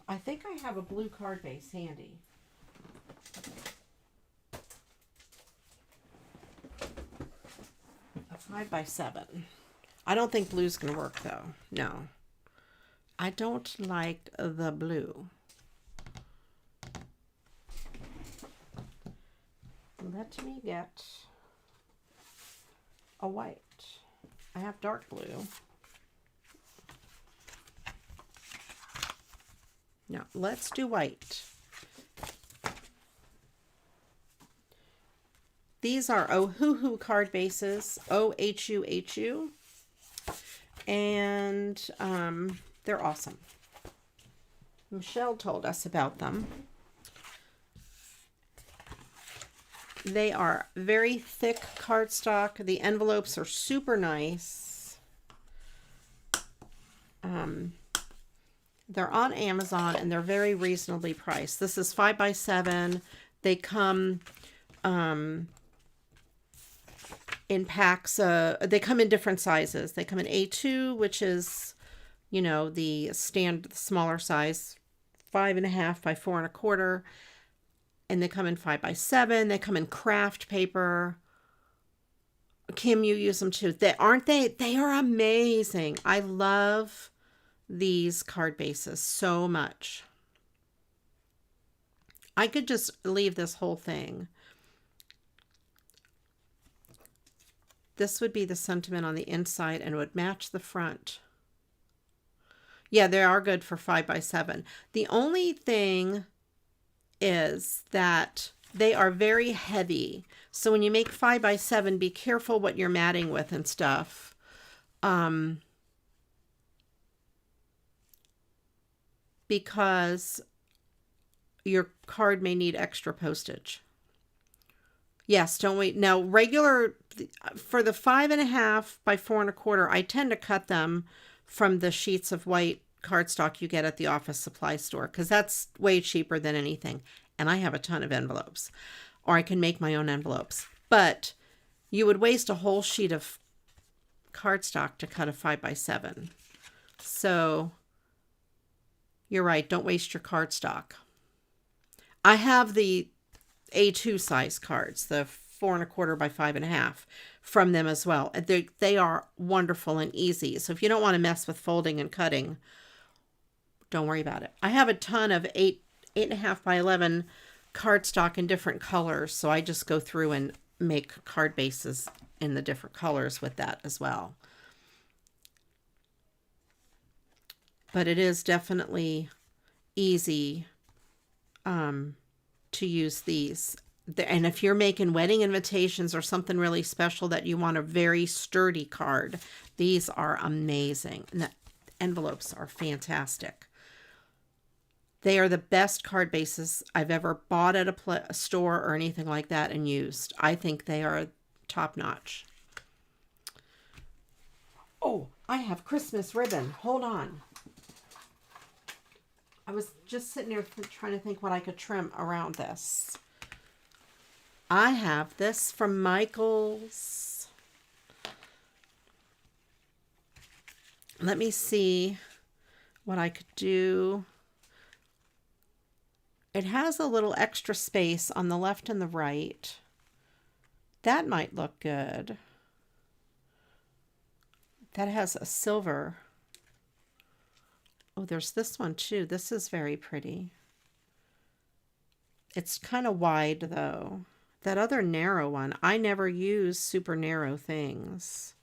I think I have a blue card base handy. A 5x7. I don't think blue's gonna work though. No. I don't like the blue. Let me get a white. I have dark blue. No, let's do white. These are Ohuhu card bases, OHUHU, and they're awesome. Michelle told us about them. They are very thick cardstock. The envelopes are super nice. They're on Amazon and they're very reasonably priced. This is 5x7. They come in packs. They come in different sizes. They come in A2, which is, you know, the smaller size, 5.5 by 4.25. And they come in 5x7. They come in craft paper. Kim, you use them too. They are amazing. I love these card bases so much. I could just leave this whole thing. This would be the sentiment on the inside and it would match the front. Yeah, they are good for 5x7. The only thing is that they are very heavy. So when you make 5x7, be careful what you're matting with and stuff. Because your card may need extra postage. Yes, don't wait. Now, for the 5.5 by 4.25, I tend to cut them from the sheets of white cardstock you get at the office supply store because that's way cheaper than anything. And I have a ton of envelopes, or I can make my own envelopes. But you would waste a whole sheet of cardstock to cut a 5x7. So you're right. Don't waste your cardstock. I have the A2 size cards, the 4.25 by 5.5 from them as well. They are wonderful and easy. So if you don't want to mess with folding and cutting, don't worry about it. I have a ton of 8.5 by 11 cardstock in different colors. So I just go through and make card bases in the different colors with that as well. But it is definitely easy to use these. And if you're making wedding invitations or something really special that you want a very sturdy card, these are amazing. And the envelopes are fantastic. They are the best card bases I've ever bought at a store or anything like that and used. I think they are top notch. Oh, I have Christmas ribbon. Hold on. I was just sitting here trying to think what I could trim around this. I have this from Michaels. Let me see what I could do. It has a little extra space on the left and the right. That might look good. That has a silver. Oh, there's this one too. This is very pretty. It's kind of wide though. That other narrow one, I never use super narrow things.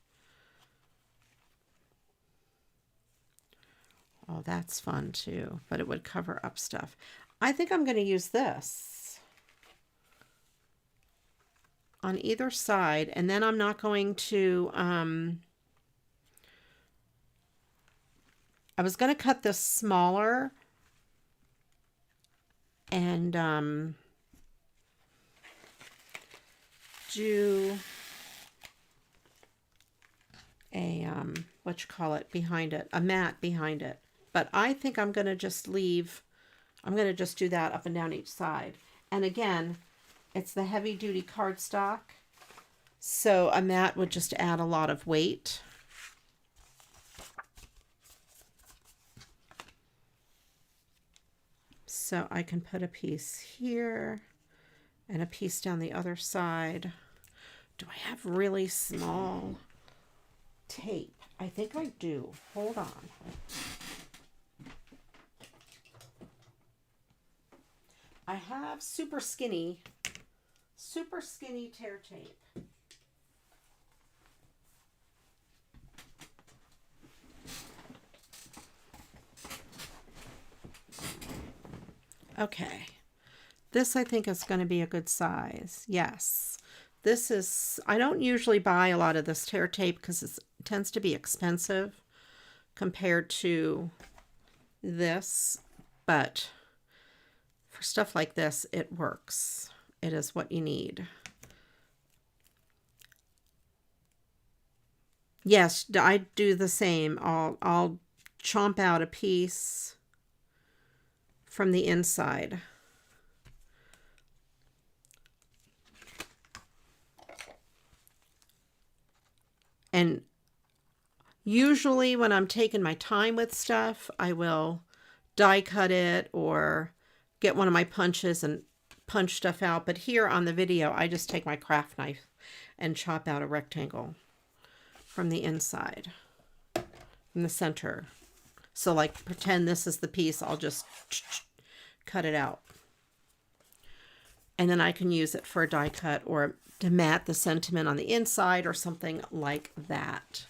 Oh, that's fun too, but it would cover up stuff. I think I'm going to use this on either side, and then I'm not going to, I was going to cut this smaller and do a behind it, a mat behind it. But I think I'm going to just do that up and down each side. And again, it's the heavy duty cardstock. So a mat would just add a lot of weight. So I can put a piece here and a piece down the other side. Do I have really small tape? I think I do. Hold on. I have super skinny tear tape. Okay. This I think is going to be a good size. Yes. This is, I don't usually buy a lot of this tear tape because it tends to be expensive compared to this, but for stuff like this, it works. It is what you need. Yes, I do the same. I'll chomp out a piece from the inside. And usually when I'm taking my time with stuff, I will die cut it or get one of my punches and punch stuff out. But here on the video, I just take my craft knife and chop out a rectangle from the inside, in the center. So like pretend this is the piece, I'll just cut it out. And then I can use it for a die cut or to mat the sentiment on the inside or something like that.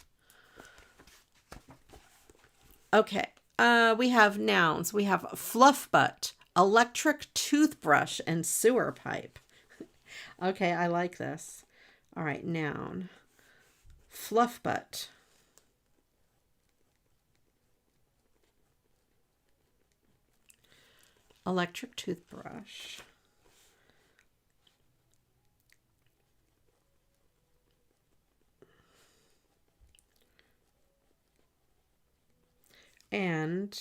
Okay, we have nouns. We have fluff butt, electric toothbrush, and sewer pipe. Okay, I like this. All right, noun. Fluff butt. Electric toothbrush. And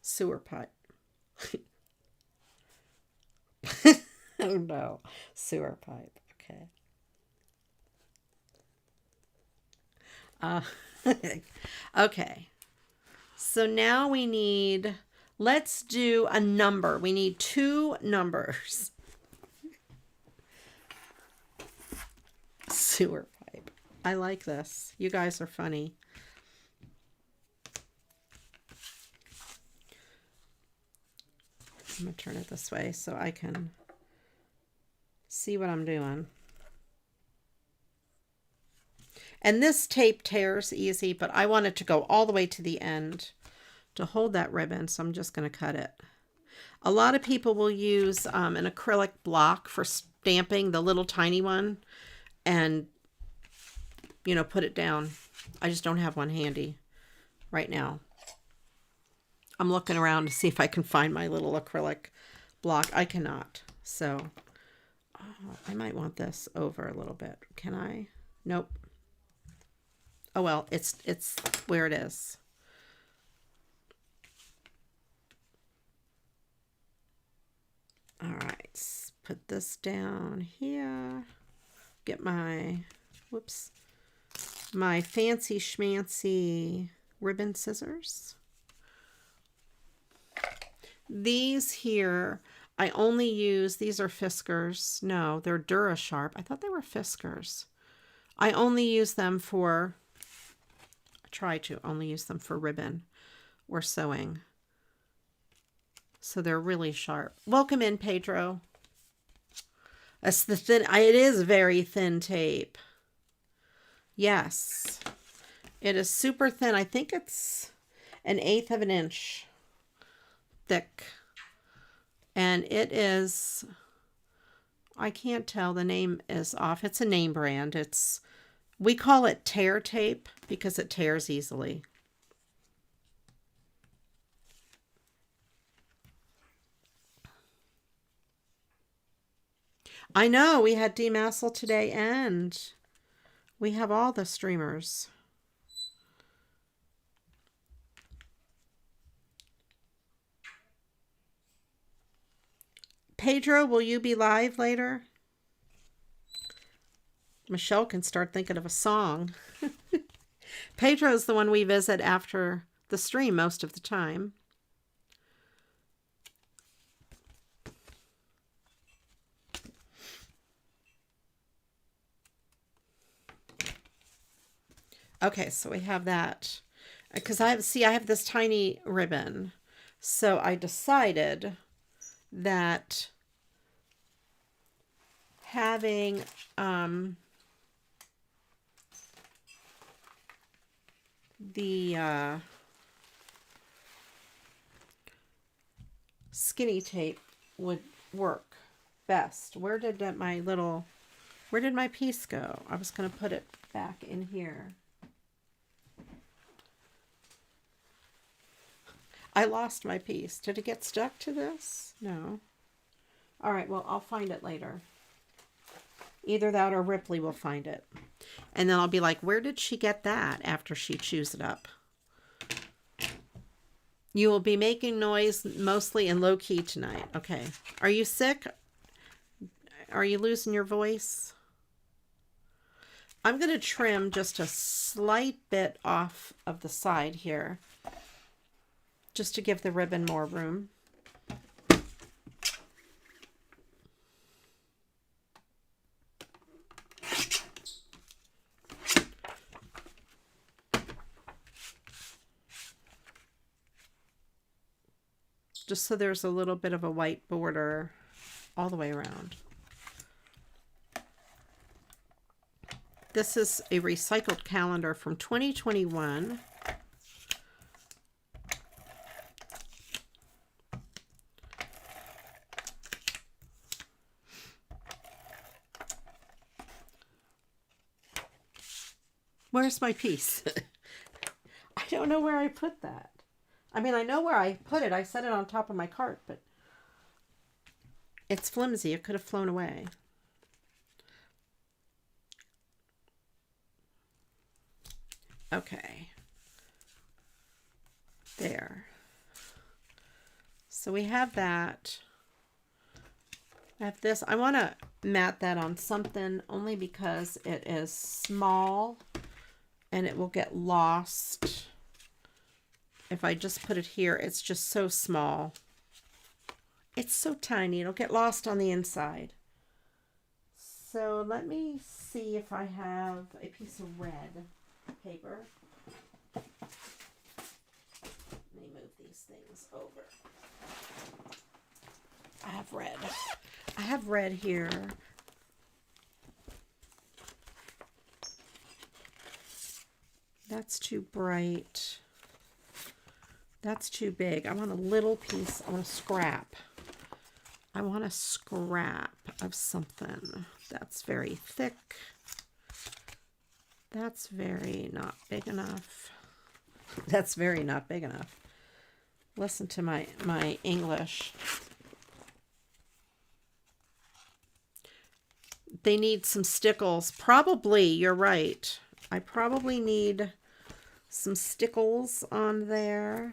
sewer pipe. Oh no, sewer pipe. Okay. Okay. So now we need, let's do a number. We need 2 numbers. Sewer pipe. I like this. You guys are funny. I'm going to turn it this way so I can see what I'm doing. And this tape tears easy, but I want it to go all the way to the end to hold that ribbon, so I'm just going to cut it. A lot of people will use an acrylic block for stamping, the little tiny one, and, you know, put it down. I just don't have one handy right now. I'm looking around to see if I can find my little acrylic block. I cannot. So I might want this over a little bit. Can I? Nope. Oh, well, it's where it is. All right. Let's put this down here. Get my, whoops, my fancy schmancy ribbon scissors. These here, I only use, these are Fiskars. No, they're DuraSharp. I thought they were Fiskars. I only use them for, I try to only use them for ribbon or sewing. So they're really sharp. Welcome in, Pedro. That's the thin, it is very thin tape. Yes, it is super thin. I think it's 1/8 of an inch thick, and it is, I can't tell, the name is off. It's a name brand. We call it tear tape because it tears easily. I know we had demassel today, and we have all the streamers. Pedro, will you be live later? Michelle can start thinking of a song. Pedro's the one we visit after the stream most of the time. Okay, so we have that. Because I have this tiny ribbon. So I decided that having the skinny tape would work best. Where did my piece go? I was going to put it back in here. I lost my piece. Did it get stuck to this? No. All right, well, I'll find it later. Either that or Ripley will find it. And then I'll be like, where did she get that after she chews it up? You will be making noise mostly in low key tonight. Okay. Are you sick? Are you losing your voice? I'm going to trim just a slight bit off of the side here, just to give the ribbon more room. Just so there's a little bit of a white border all the way around. This is a recycled calendar from 2021. Where's my piece? I don't know where I put that. I mean, I know where I put it. I set it on top of my cart, but it's flimsy. It could have flown away. Okay. There. So we have that. I have this. I want to mat that on something only because it is small and it will get lost. If I just put it here, it's just so small. It's so tiny. It'll get lost on the inside. So let me see if I have a piece of red paper. Let me move these things over. I have red. I have red here. That's too bright. That's too big. I want a little piece. I want a scrap. I want a scrap of something that's very thick. That's very not big enough. That's very not big enough. Listen to my English. They need some stickles. Probably, you're right. I probably need some stickles on there.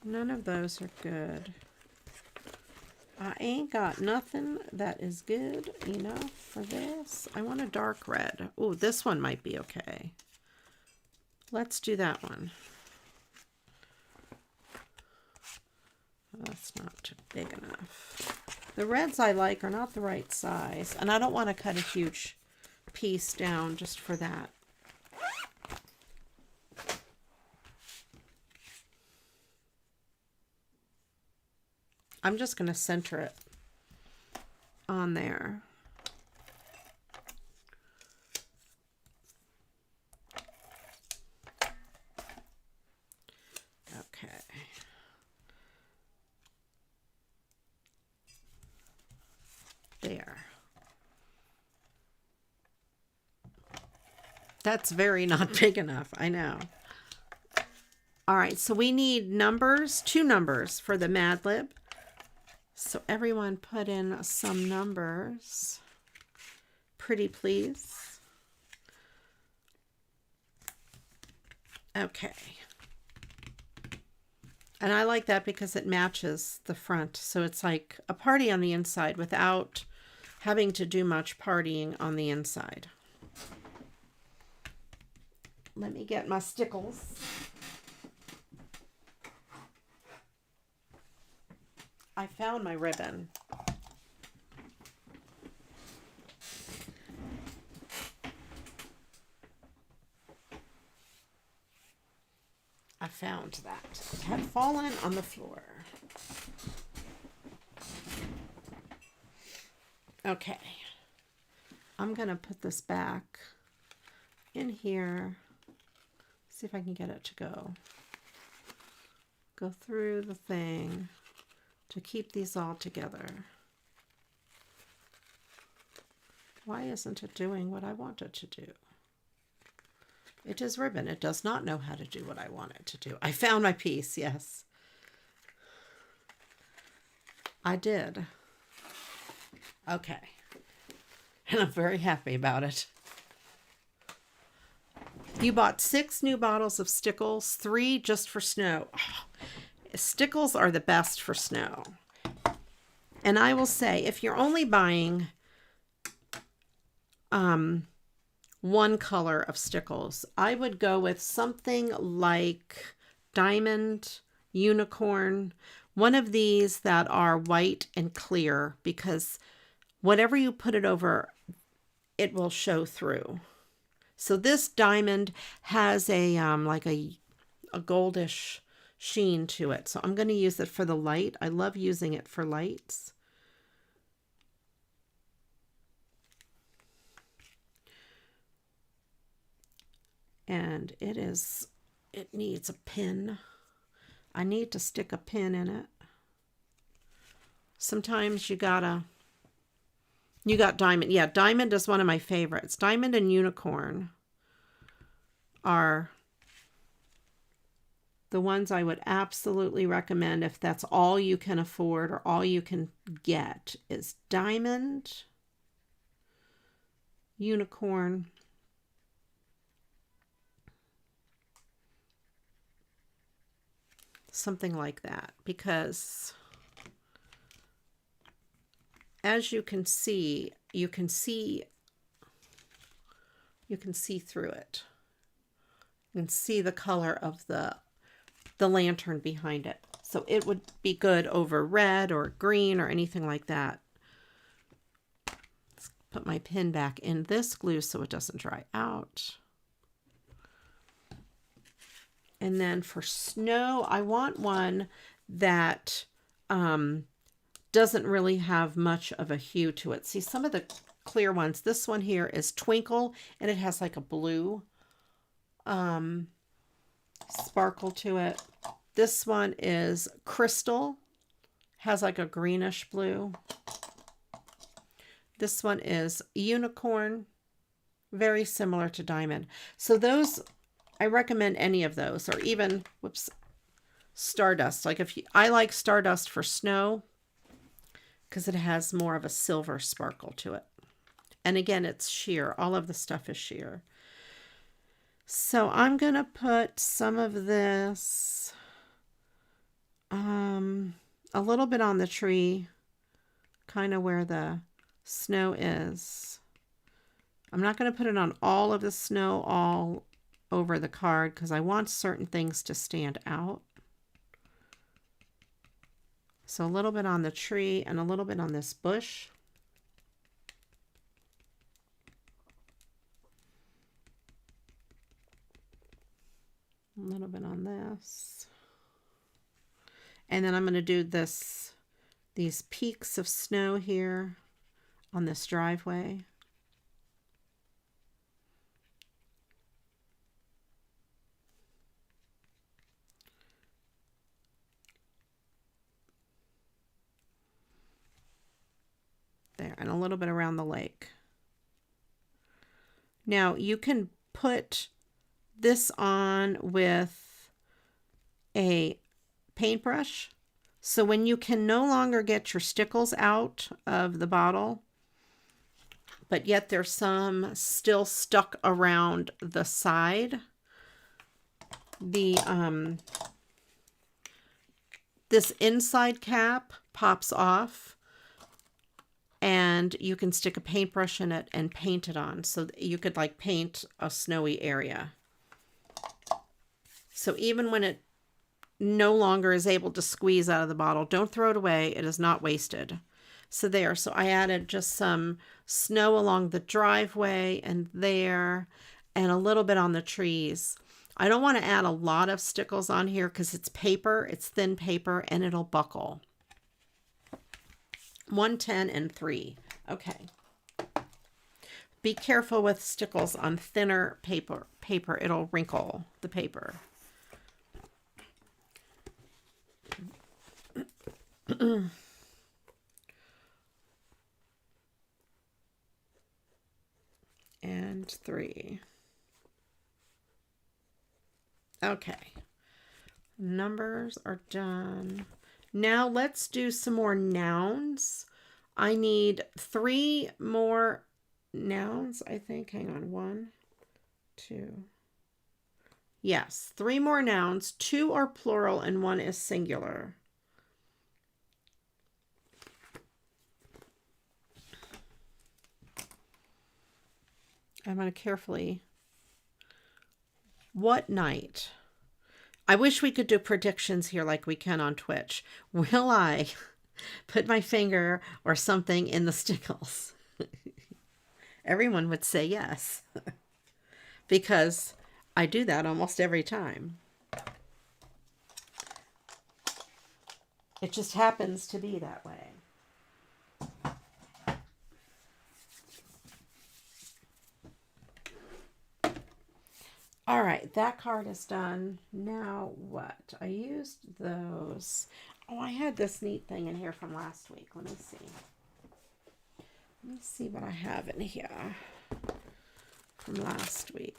None of those are good. I ain't got nothing that is good enough for this. I want a dark red. Oh, this one might be okay. Let's do that one. That's not big enough. The reds I like are not the right size, and I don't want to cut a huge piece down just for that. I'm just going to center it on there. Okay. There. That's very not big enough, I know. All right, so we need numbers, 2 numbers for the Mad Lib. So everyone put in some numbers. Pretty please. Okay. And I like that because it matches the front. So it's like a party on the inside without having to do much partying on the inside. Let me get my stickles. I found my ribbon. I found that. It had fallen on the floor. Okay. I'm going to put this back in here. See if I can get it to go. Go through the thing to keep these all together. Why isn't it doing what I want it to do? It is ribbon. It does not know how to do what I want it to do. I found my piece, yes. I did. Okay. And I'm very happy about it. You bought 6 new bottles of Stickles, 3 just for snow. Oh, Stickles are the best for snow. And I will say, if you're only buying one color of Stickles, I would go with something like Diamond, Unicorn, one of these that are white and clear, because whatever you put it over, it will show through. So this Diamond has a like a goldish sheen to it. So I'm going to use it for the light. I love using it for lights. And it needs a pin. I need to stick a pin in it. Sometimes you got Diamond. Yeah, Diamond is one of my favorites. Diamond and Unicorn are the ones I would absolutely recommend if that's all you can afford or all you can get, is Diamond, Unicorn, something like that, because as you can see through it. You can see the color of the lantern behind it. So it would be good over red or green or anything like that. Let's put my pin back in this glue so it doesn't dry out. And then for snow, I want one that doesn't really have much of a hue to it. See, some of the clear ones, this one here is Twinkle, and it has like a blue sparkle to it. This one is Crystal, has like a greenish blue. This one is Unicorn, very similar to Diamond. So those, I recommend any of those, or even, whoops, Stardust. Like I like Stardust for snow because it has more of a silver sparkle to it. And again, it's sheer. All of the stuff is sheer. So I'm going to put some of this, a little bit on the tree, kind of where the snow is. I'm not going to put it on all of the snow all over the card because I want certain things to stand out. So a little bit on the tree and a little bit on this bush. A little bit on this. And then I'm going to do these peaks of snow here on this driveway. There, and a little bit around the lake. Now you can put this on with a paintbrush. So when you can no longer get your stickles out of the bottle, but yet there's some still stuck around the side, the this inside cap pops off, and you can stick a paintbrush in it and paint it on, so that you could like paint a snowy area. So even when it no longer is able to squeeze out of the bottle, don't throw it away. It is not wasted. So there, so I added just some snow along the driveway and there, and a little bit on the trees. I don't want to add a lot of stickles on here because it's paper, it's thin paper, and it'll buckle. 110 and 3. Okay. Be careful with stickles on thinner paper. It'll wrinkle the paper. And 3. Okay. Numbers are done. Now let's do some more nouns. I need 3 more nouns, I think. Hang on. 1, 2. Yes, 3 more nouns. 2 are plural and 1 is singular. I'm going to carefully. What night? I wish we could do predictions here like we can on Twitch. Will I put my finger or something in the stickles? Everyone would say yes. Because I do that almost every time. It just happens to be that way. All right, that card is done. Now what? I used those. Oh, I had this neat thing in here from last week. Let me see. Let me see what I have in here from last week.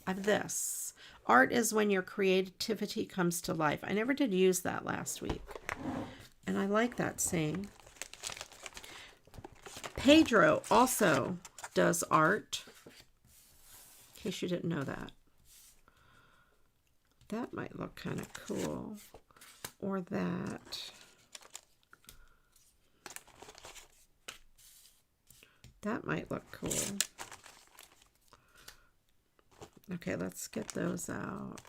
I have this. Art is when your creativity comes to life. I never did use that last week. And I like that saying. Pedro also does art. In case you didn't know that. That might look kind of cool. Or that. That might look cool. Okay, let's get those out.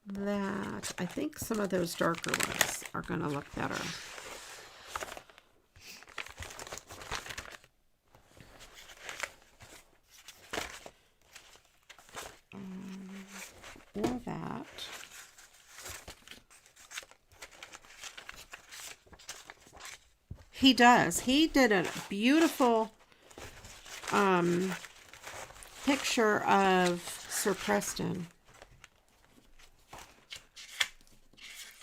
That. I think some of those darker ones are going to look better. Or that. He does. He did a beautiful picture of Sir Preston.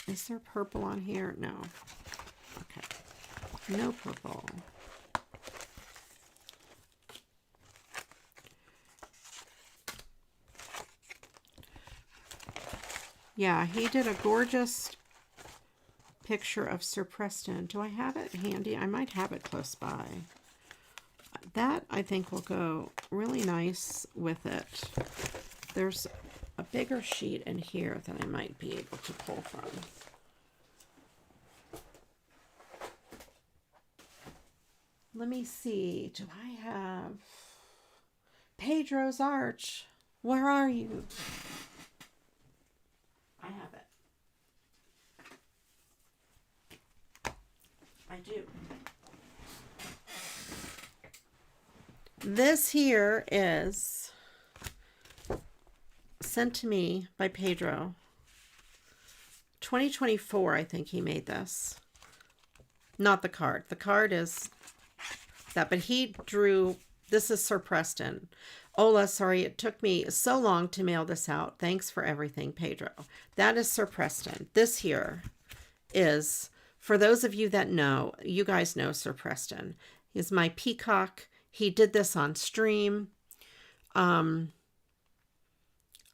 Is there purple on here? No. Okay. No purple. Yeah, he did a gorgeous picture of Sir Preston. Do I have it handy? I might have it close by. That, I think, will go really nice with it. There's a bigger sheet in here that I might be able to pull from. Let me see. Do I have Pedro's Arch? Where are you? I have it. I do. This here is sent to me by Pedro. 2024, I think he made this. Not the card. The card is that, but he drew, this is Sir Preston. Ola, sorry, it took me so long to mail this out. Thanks for everything, Pedro. That is Sir Preston. This here is, for those of you that know, you guys know Sir Preston. He's my peacock. He did this on stream. I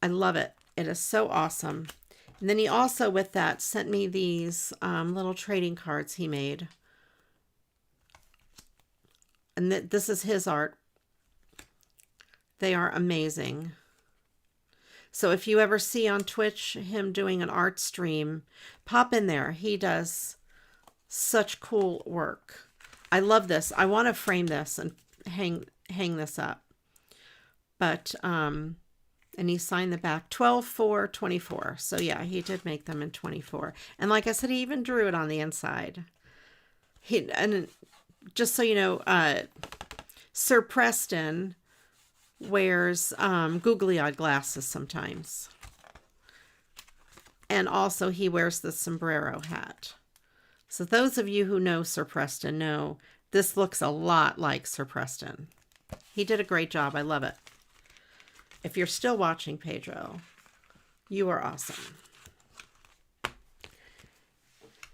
love it. It is so awesome. And then he also, with that, sent me these little trading cards he made. And this is his art. They are amazing. So if you ever see on Twitch him doing an art stream, pop in there. He does such cool work. I love this. I want to frame this and hang this up. But and he signed the back 12/4/24. So yeah, he did make them in 24. And like I said, he even drew it on the inside. And just so you know, Sir Preston wears googly-eyed glasses sometimes. And also he wears the sombrero hat. So those of you who know Sir Preston know this looks a lot like Sir Preston. He did a great job. I love it. If you're still watching, Pedro, you are awesome.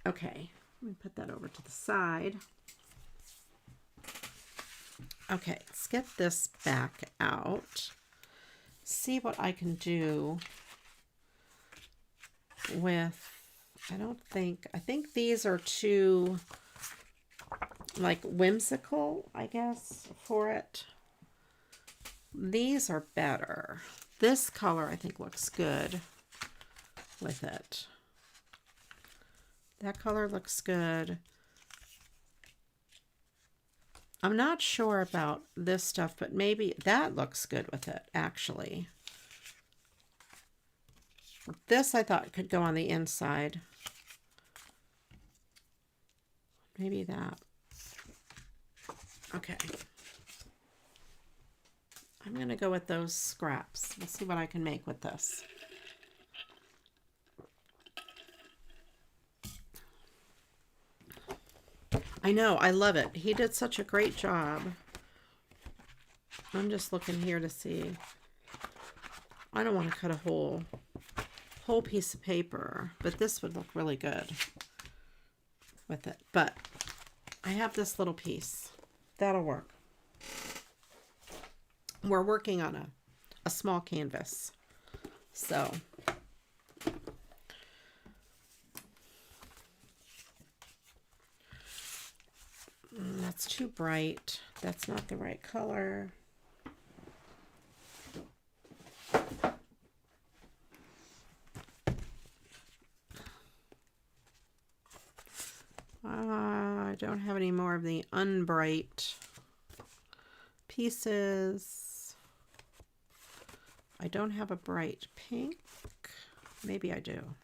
Okay, let me put that over to the side. Okay, let's get this back out. See what I can do with, I think these are too, like, whimsical, I guess, for it. These are better. This color, I think, looks good with it. That color looks good. I'm not sure about this stuff, but maybe that looks good with it, actually. This I thought could go on the inside. Maybe that. Okay. I'm going to go with those scraps. Let's see what I can make with this. I know, I love it. He did such a great job. I'm just looking here to see. I don't want to cut a whole piece of paper, but this would look really good with it. But I have this little piece. That'll work. We're working on a small canvas. So that's too bright. That's not the right color. I don't have any more of the unbright pieces. I don't have a bright pink. Maybe I do.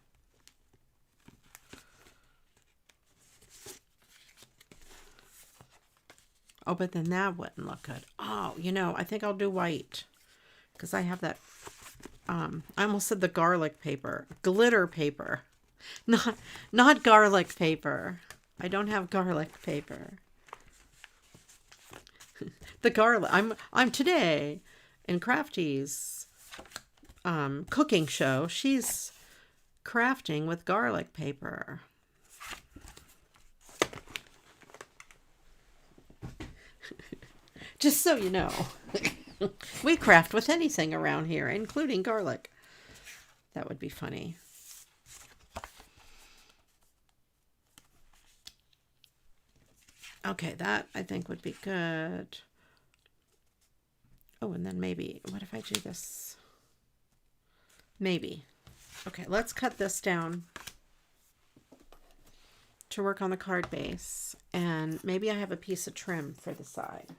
Oh, but then that wouldn't look good. Oh, you know, I think I'll do white because I have that. I almost said the garlic paper, glitter paper, not garlic paper. I don't have garlic paper. The garlic. I'm today in Crafty's cooking show. She's crafting with garlic paper. Just so you know, we craft with anything around here, including garlic. That would be funny. Okay, that I think would be good. Oh, and then maybe, what if I do this? Maybe. Okay, let's cut this down to work on the card base. And maybe I have a piece of trim for the side.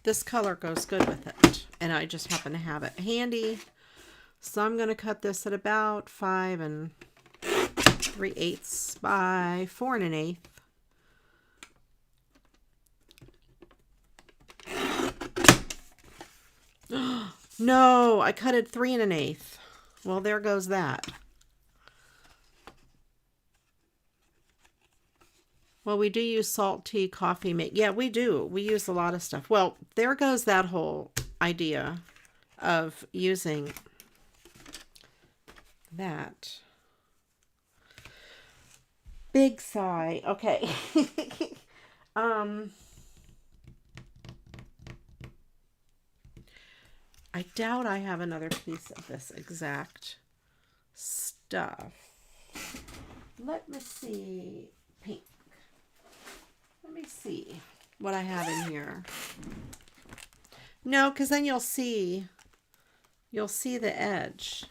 This color goes good with it, and I just happen to have it handy. So I'm going to cut this at about 5 3/8 by 4 1/8. No, I cut it 3 1/8. Well, there goes that. Well, we do use salt, tea, coffee. Yeah, we do. We use a lot of stuff. Well, there goes that whole idea of using that. Big sigh. Okay. I doubt I have another piece of this exact stuff. Let me see. pink. Let me see what I have in here. No, because then you'll see the edge.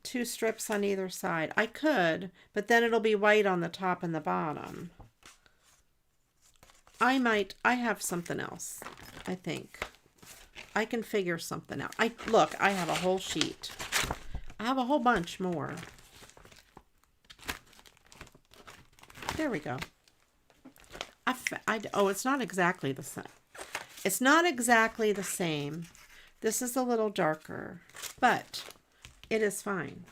2 strips on either side. I could, but then it'll be white on the top and the bottom. I have something else, I think. I can figure something out. Look, I have a whole sheet. I have a whole bunch more. There we go. Oh, it's not exactly the same. It's not exactly the same. This is a little darker, but it is fine.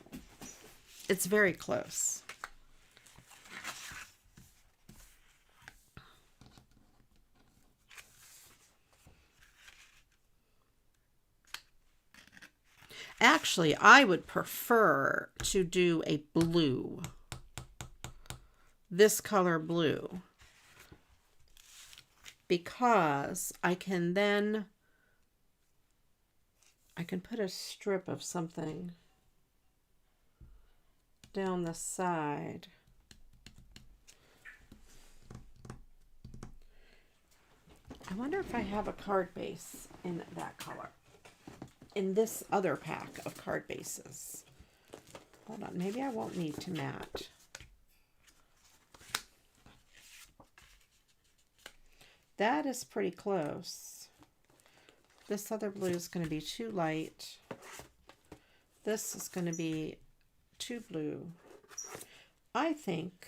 It's very close. Actually, I would prefer to do a blue. This color blue. Because I can put a strip of something down the side. I wonder if I have a card base in that color. In this other pack of card bases. Hold on, maybe I won't need to mat. That is pretty close. This other blue is going to be too light. This is going to be too blue. I think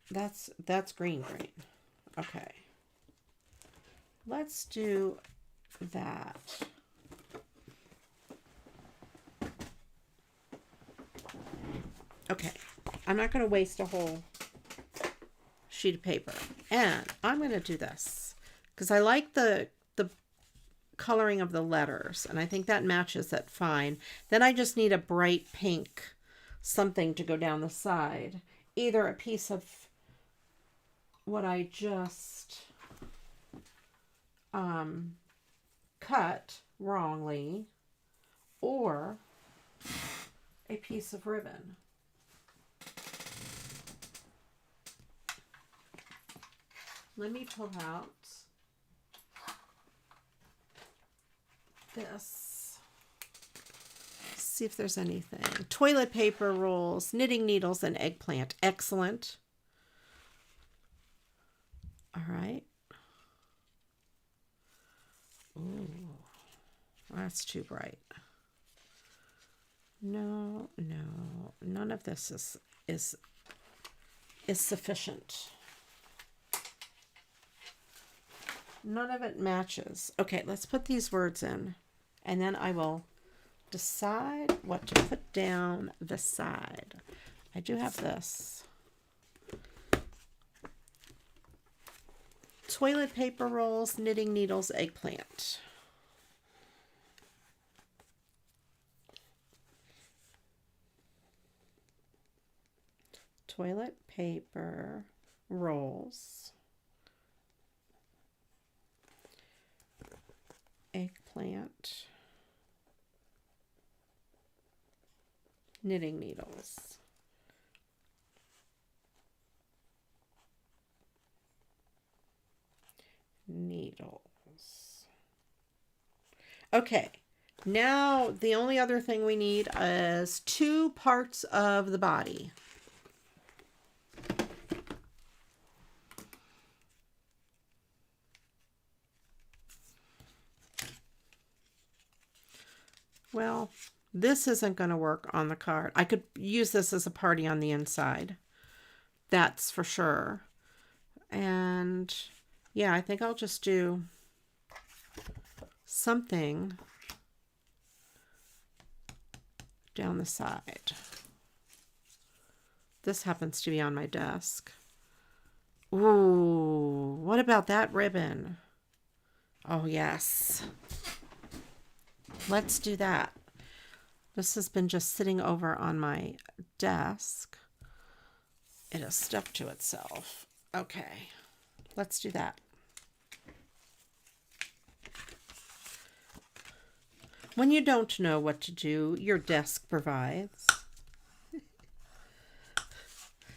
that's green. Okay. Let's do that. Okay. I'm not going to waste a whole sheet of paper. And I'm going to do this because I like the coloring of the letters, and I think that matches it fine. Then I just need a bright pink something to go down the side. Either a piece of what I just cut wrongly, or a piece of ribbon. Let me pull out this. See if there's anything. Toilet paper rolls, knitting needles, and eggplant. Excellent. All right. Ooh, that's too bright. No, none of this is sufficient. None of it matches. Okay, let's put these words in, and then I will decide what to put down the side. I do have this. Toilet paper rolls, knitting needles, eggplant. Toilet paper rolls, eggplant, knitting needles. Okay, now the only other thing we need is 2 parts of the body. Well, this isn't going to work on the card. I could use this as a party on the inside. That's for sure. And yeah, I think I'll just do something down the side. This happens to be on my desk. Ooh, what about that ribbon? Oh, yes. Let's do that. This has been just sitting over on my desk. It has stuck to itself. Okay, let's do that. When you don't know what to do, your desk provides.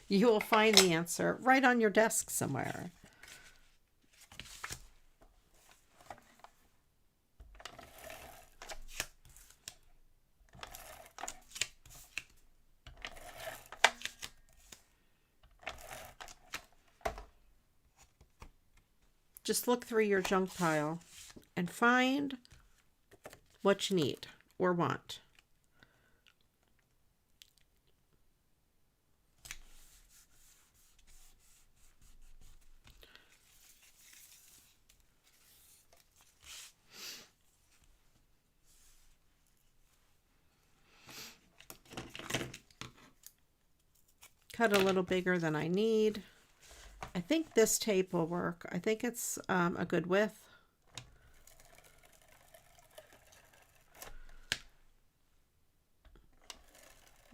You will find the answer right on your desk somewhere. Just look through your junk pile and find what you need or want. Cut a little bigger than I need. I think this tape will work. I think it's a good width.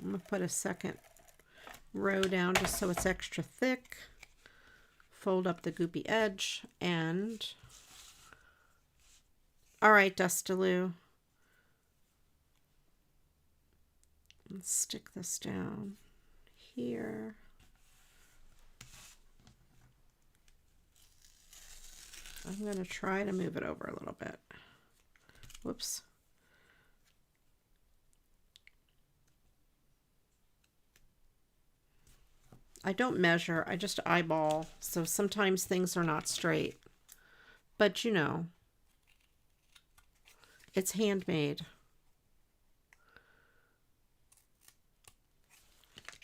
I'm going to put a second row down just so it's extra thick. Fold up the goopy edge and... All right, Dustaloo. Let's stick this down here. I'm going to try to move it over a little bit. Whoops. I don't measure, I just eyeball. So sometimes things are not straight. But you know, it's handmade.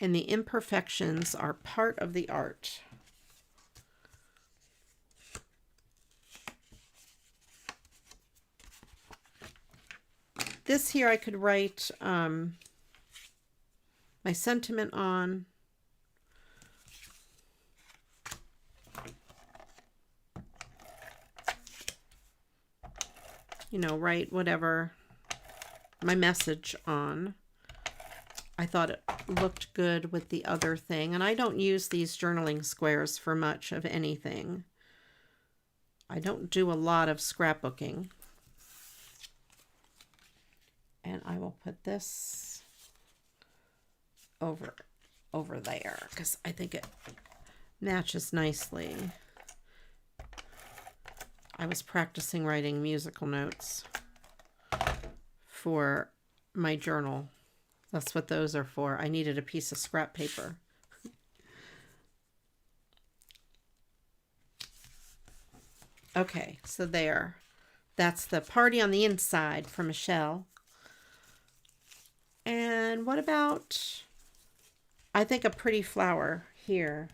And the imperfections are part of the art. This here I could write my sentiment on. You know, write whatever my message on. I thought it looked good with the other thing. And I don't use these journaling squares for much of anything. I don't do a lot of scrapbooking. And I will put this over there because I think it matches nicely. I was practicing writing musical notes for my journal. That's what those are for. I needed a piece of scrap paper. Okay, so there. That's the party on the inside for Michelle. And what about, I think, a pretty flower here.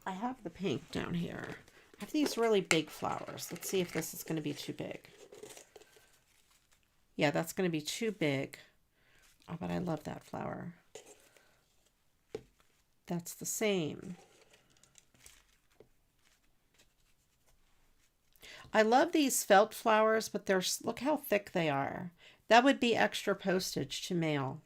I have the pink down here. I have these really big flowers. Let's see if this is going to be too big. Yeah, that's going to be too big. Oh, but I love that flower. That's the same. I love these felt flowers, but they're, look how thick they are. That would be extra postage to mail.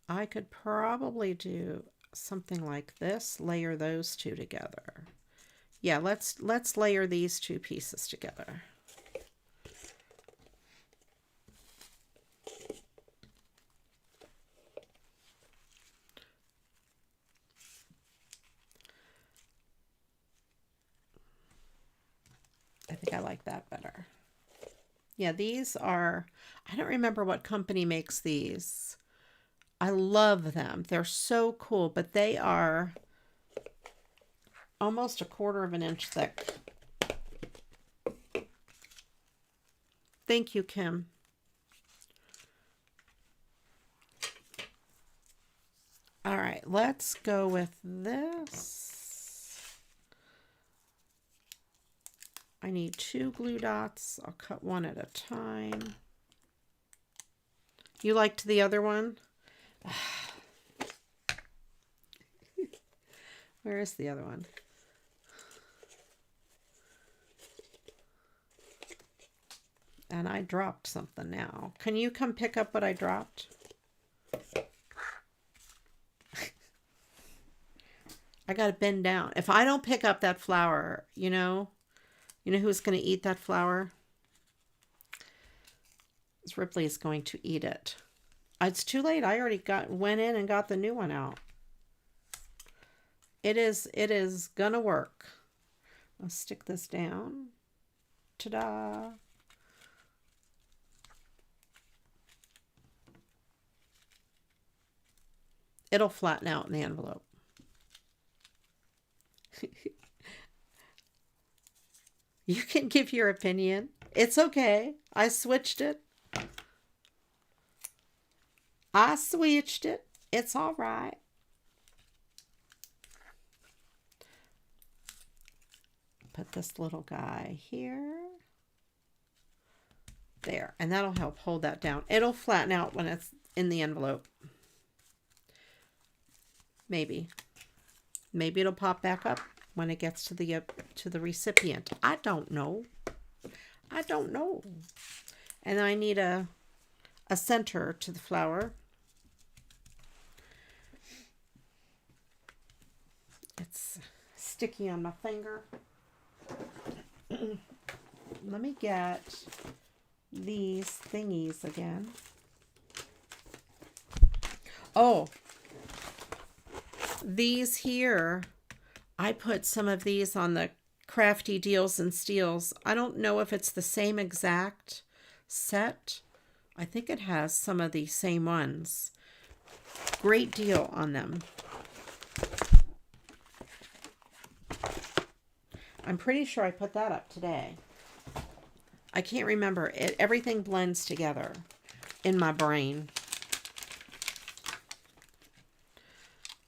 I could probably do something like this, layer those two together. Yeah, let's layer these two pieces together. I think I like that better. Yeah, these are, I don't remember what company makes these. I love them. They're so cool, but they are almost 1/4 of an inch thick. Thank you, Kim. All right, let's go with this. I need 2 glue dots. I'll cut one at a time. You liked the other one? Where is the other one? And I dropped something now. Can you come pick up what I dropped? I got to bend down. If I don't pick up that flower, you know who's going to eat that flower? Ripley is going to eat it. It's too late. I already went in and got the new one out. It is gonna work. I'll stick this down. Ta-da. It'll flatten out in the envelope. You can give your opinion. It's okay. I switched it. It's all right. Put this little guy here. There. And that'll help hold that down. It'll flatten out when it's in the envelope. Maybe. Maybe it'll pop back up when it gets to the recipient. I don't know. And I need a center to the flower. It's sticky on my finger. Let me get these thingies again. Oh, these here, I put some of these on the Crafty Deals and Steals. I don't know if it's the same exact set. I think it has some of the same ones. Great deal on them. I'm pretty sure I put that up today. I can't remember. Everything blends together in my brain.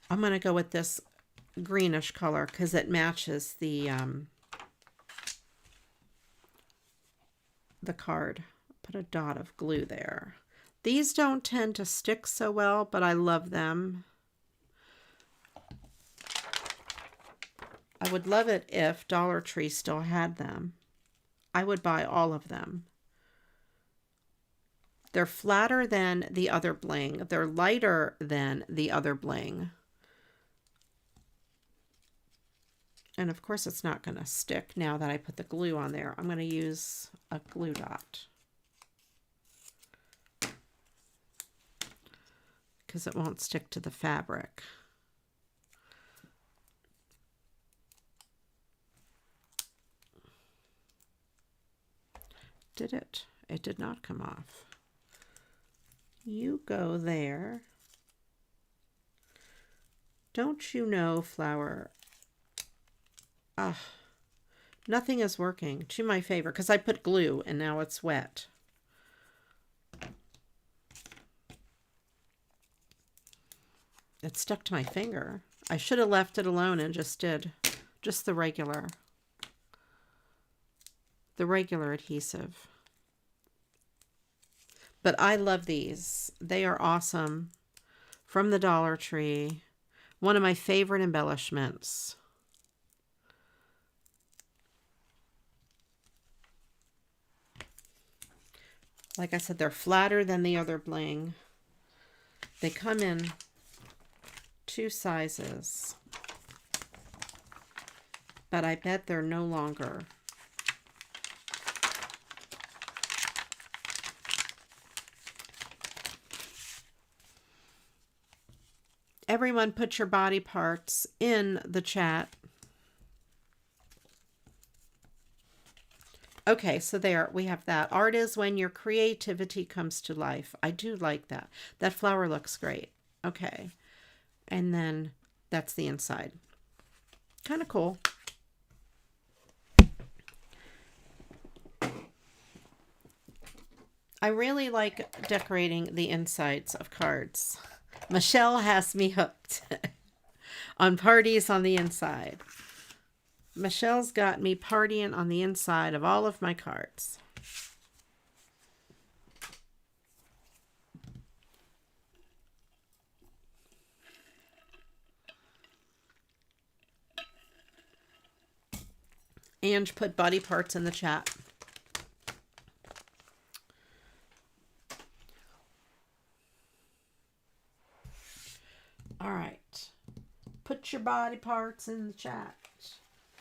I'm going to go with this greenish color because it matches the card. Put a dot of glue there. These don't tend to stick so well, but I love them. I would love it if Dollar Tree still had them. I would buy all of them. They're flatter than the other bling. They're lighter than the other bling. And of course it's not going to stick now that I put the glue on there. I'm going to use a glue dot, because it won't stick to the fabric. Did it? It did not come off. You go there. Don't you know, flower? Nothing is working to my favor because I put glue and now it's wet. It stuck to my finger. I should have left it alone and just did just the regular adhesive. But I love these. They are awesome. From the Dollar Tree. One of my favorite embellishments. Like I said, they're flatter than the other bling. They come in 2 sizes. But I bet they're no longer. Everyone put your body parts in the chat. Okay, so there we have that. Art is when your creativity comes to life. I do like that. That flower looks great. Okay. And then that's the inside. Kind of cool. I really like decorating the insides of cards. Michelle has me hooked on parties on the inside. Michelle's got me partying on the inside of all of my cards. Ange put body parts in the chat. All right. Put your body parts in the chat.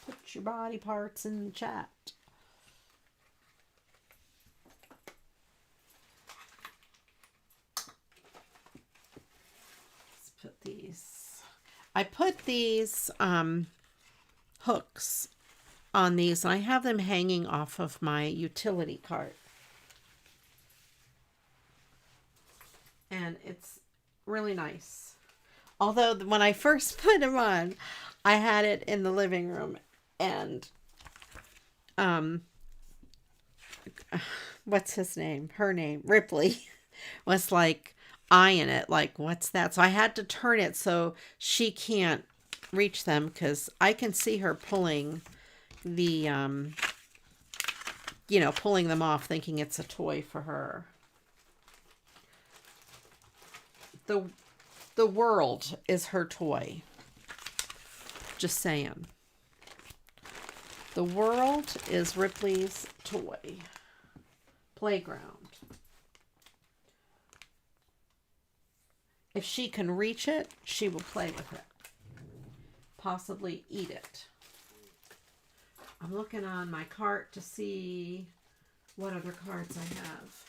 Put your body parts in the chat. Let's put these. I put these hooks on these, and I have them hanging off of my utility cart. And it's really nice. Although when I first put them on, I had it in the living room, and what's his name? Her name, Ripley, was like eyeing it, like, what's that? So I had to turn it so she can't reach them, because I can see her pulling the pulling them off, thinking it's a toy for her. The world is her toy. Just saying. The world is Ripley's toy. Playground. If she can reach it, she will play with it. Possibly eat it. I'm looking on my cart to see what other cards I have.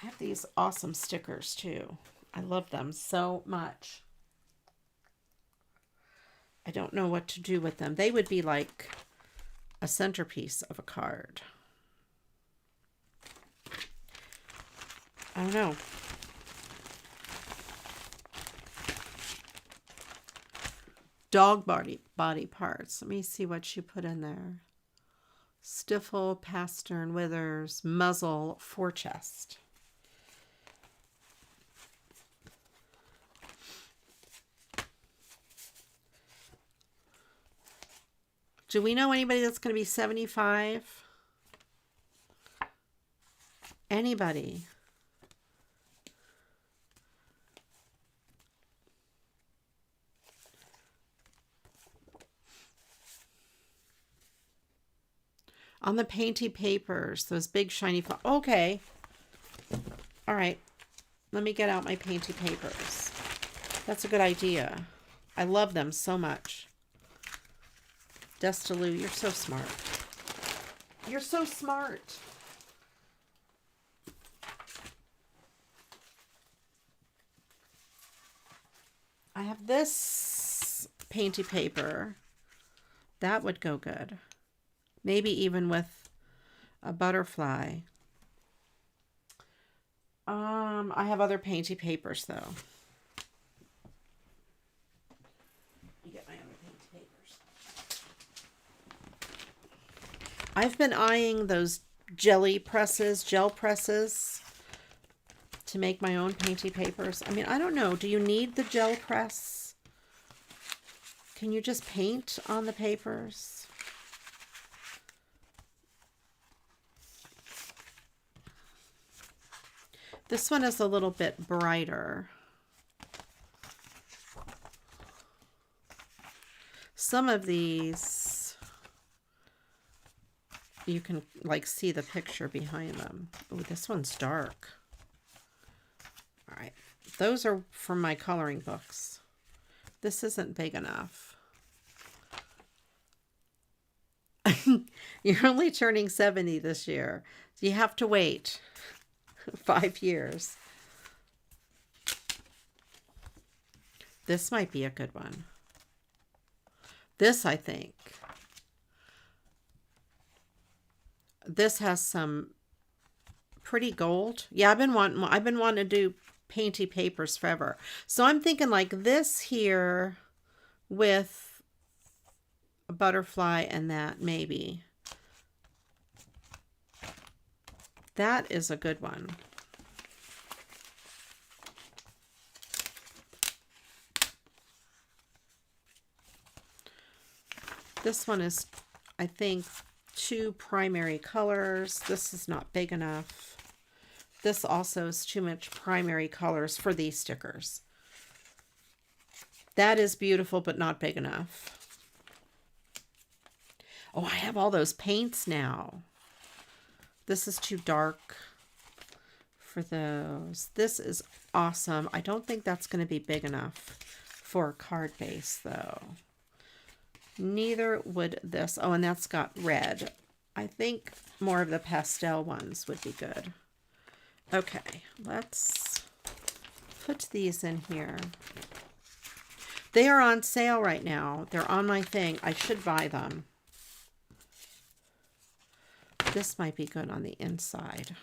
I have these awesome stickers too. I love them so much. I don't know what to do with them. They would be like a centerpiece of a card. I don't know. Dog body parts. Let me see what she put in there. Stifle, pastern, withers, muzzle, forechest. Do we know anybody that's going to be 75? Anybody? On the painty papers, those big shiny okay. All right. Let me get out my painty papers. That's a good idea. I love them so much. Destaloo, you're so smart. You're so smart. I have this painty paper. That would go good. Maybe even with a butterfly. I have other painty papers though. I've been eyeing those gel presses to make my own painty papers. I mean, I don't know. Do you need the gel press? Can you just paint on the papers? This one is a little bit brighter. Some of these, you can like see the picture behind them. Oh, this one's dark. All right. Those are from my coloring books. This isn't big enough. You're only turning 70 this year. You have to wait 5 years. This might be a good one. This, I think. This has some pretty gold. Yeah, I've been wanting to do painty papers forever. So I'm thinking like this here with a butterfly and that maybe. That is a good one. This one is, I think, 2 primary colors. This is not big enough. This also is too much primary colors for these stickers. That is beautiful, but not big enough. Oh, I have all those paints now. This is too dark for those. This is awesome. I don't think that's going to be big enough for a card base, though. Neither would this. Oh, and that's got red. I think more of the pastel ones would be good. Okay, let's put these in here. They are on sale right now. They're on my thing. I should buy them. This might be good on the inside.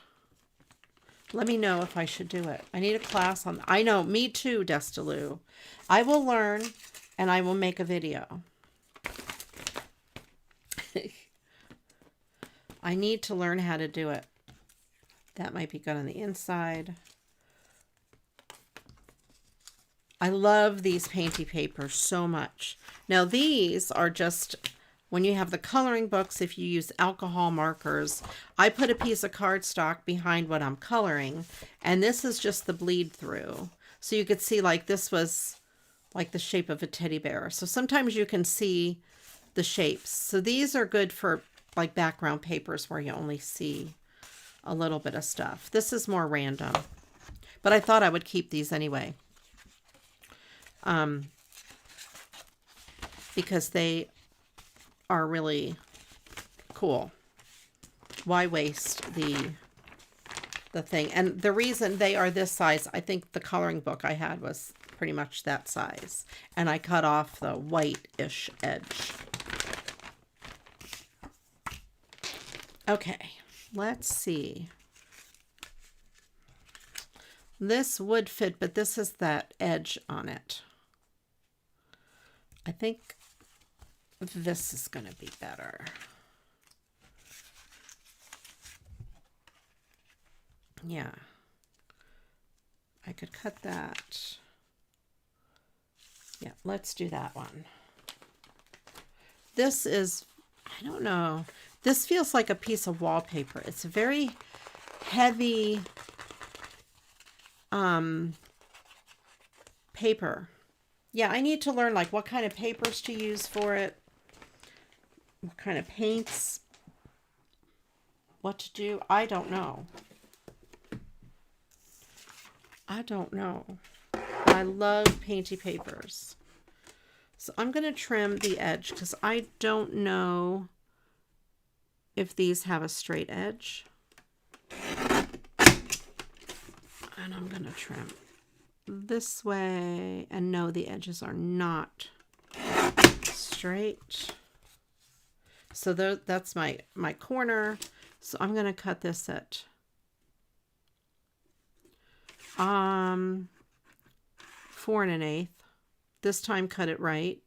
Let me know if I should do it. I need a class on... I know, me too, Destaloo. I will learn and I will make a video. I need to learn how to do it. That might be good on the inside. I love these painty papers so much. Now these are just... When you have the coloring books, if you use alcohol markers, I put a piece of cardstock behind what I'm coloring, and this is just the bleed through. So you could see like this was like the shape of a teddy bear. So sometimes you can see the shapes. So these are good for like background papers where you only see a little bit of stuff. This is more random, but I thought I would keep these anyway. Because they are really cool. Why waste the thing? And the reason they are this size, I think the coloring book I had was pretty much that size. And I cut off the white-ish edge. Okay, let's see. This would fit, but this is that edge on it. I think this is going to be better. Yeah. I could cut that. Yeah, let's do that one. This is, I don't know. This feels like a piece of wallpaper. It's a very heavy paper. Yeah, I need to learn like what kind of papers to use for it. What kind of paints, what to do. I don't know. I don't know. I love painty papers. So I'm going to trim the edge because I don't know if these have a straight edge. And I'm going to trim this way. And no, the edges are not straight. So that's my corner. So I'm going to cut this at 4 1/8. This time cut it right.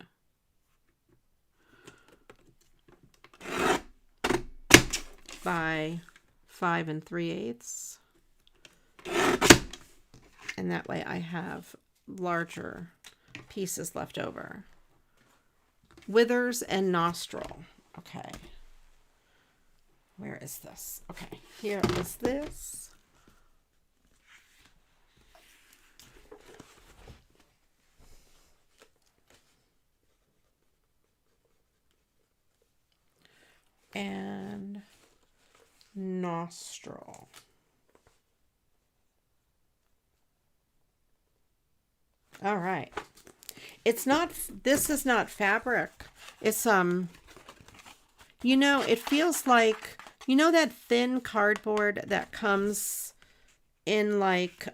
By 5 3/8. And that way I have larger pieces left over. Withers and nostril. Okay. Where is this? Okay, here is this. And nostril. All right. It's not, this is not fabric. It's, you know, it feels like, you know, that thin cardboard that comes in like,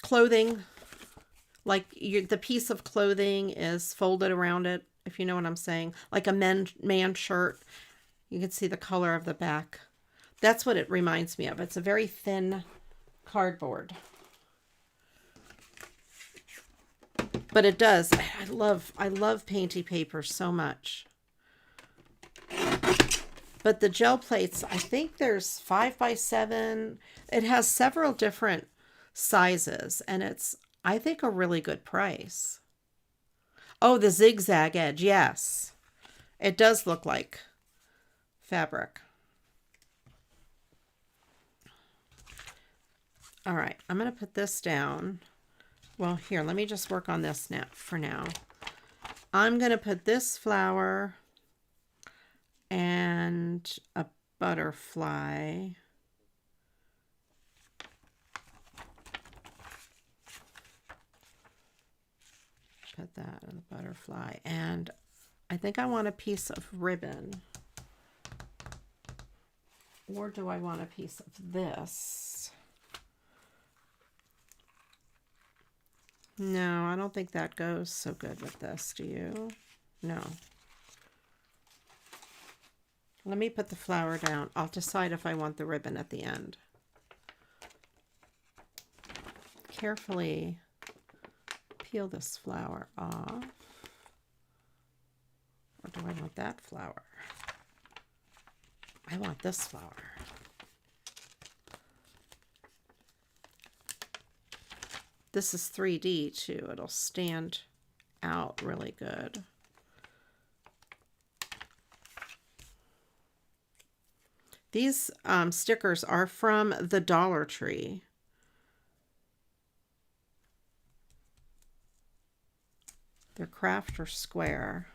clothing, like the piece of clothing is folded around it, if you know what I'm saying, like a man shirt. You can see the color of the back. That's what it reminds me of. It's a very thin cardboard. But it does. I love painty paper so much. But the gel plates, I think there's 5 by 7. It has several different sizes, and it's, I think, a really good price. Oh, the zigzag edge, yes. It does look like fabric. All right, I'm going to put this down. Well, here, let me just work on this now for now. I'm going to put this flower and a butterfly. put that in the butterfly. And I think I want a piece of ribbon. Or do I want a piece of this? No, I don't think that goes so good with this. Do you? No. Let me put the flower down. I'll decide if I want the ribbon at the end. Carefully peel this flower off. Or do I want that flower? I want this flower. This is 3D too. It'll stand out really good. These stickers are from the Dollar Tree. They're craft or square.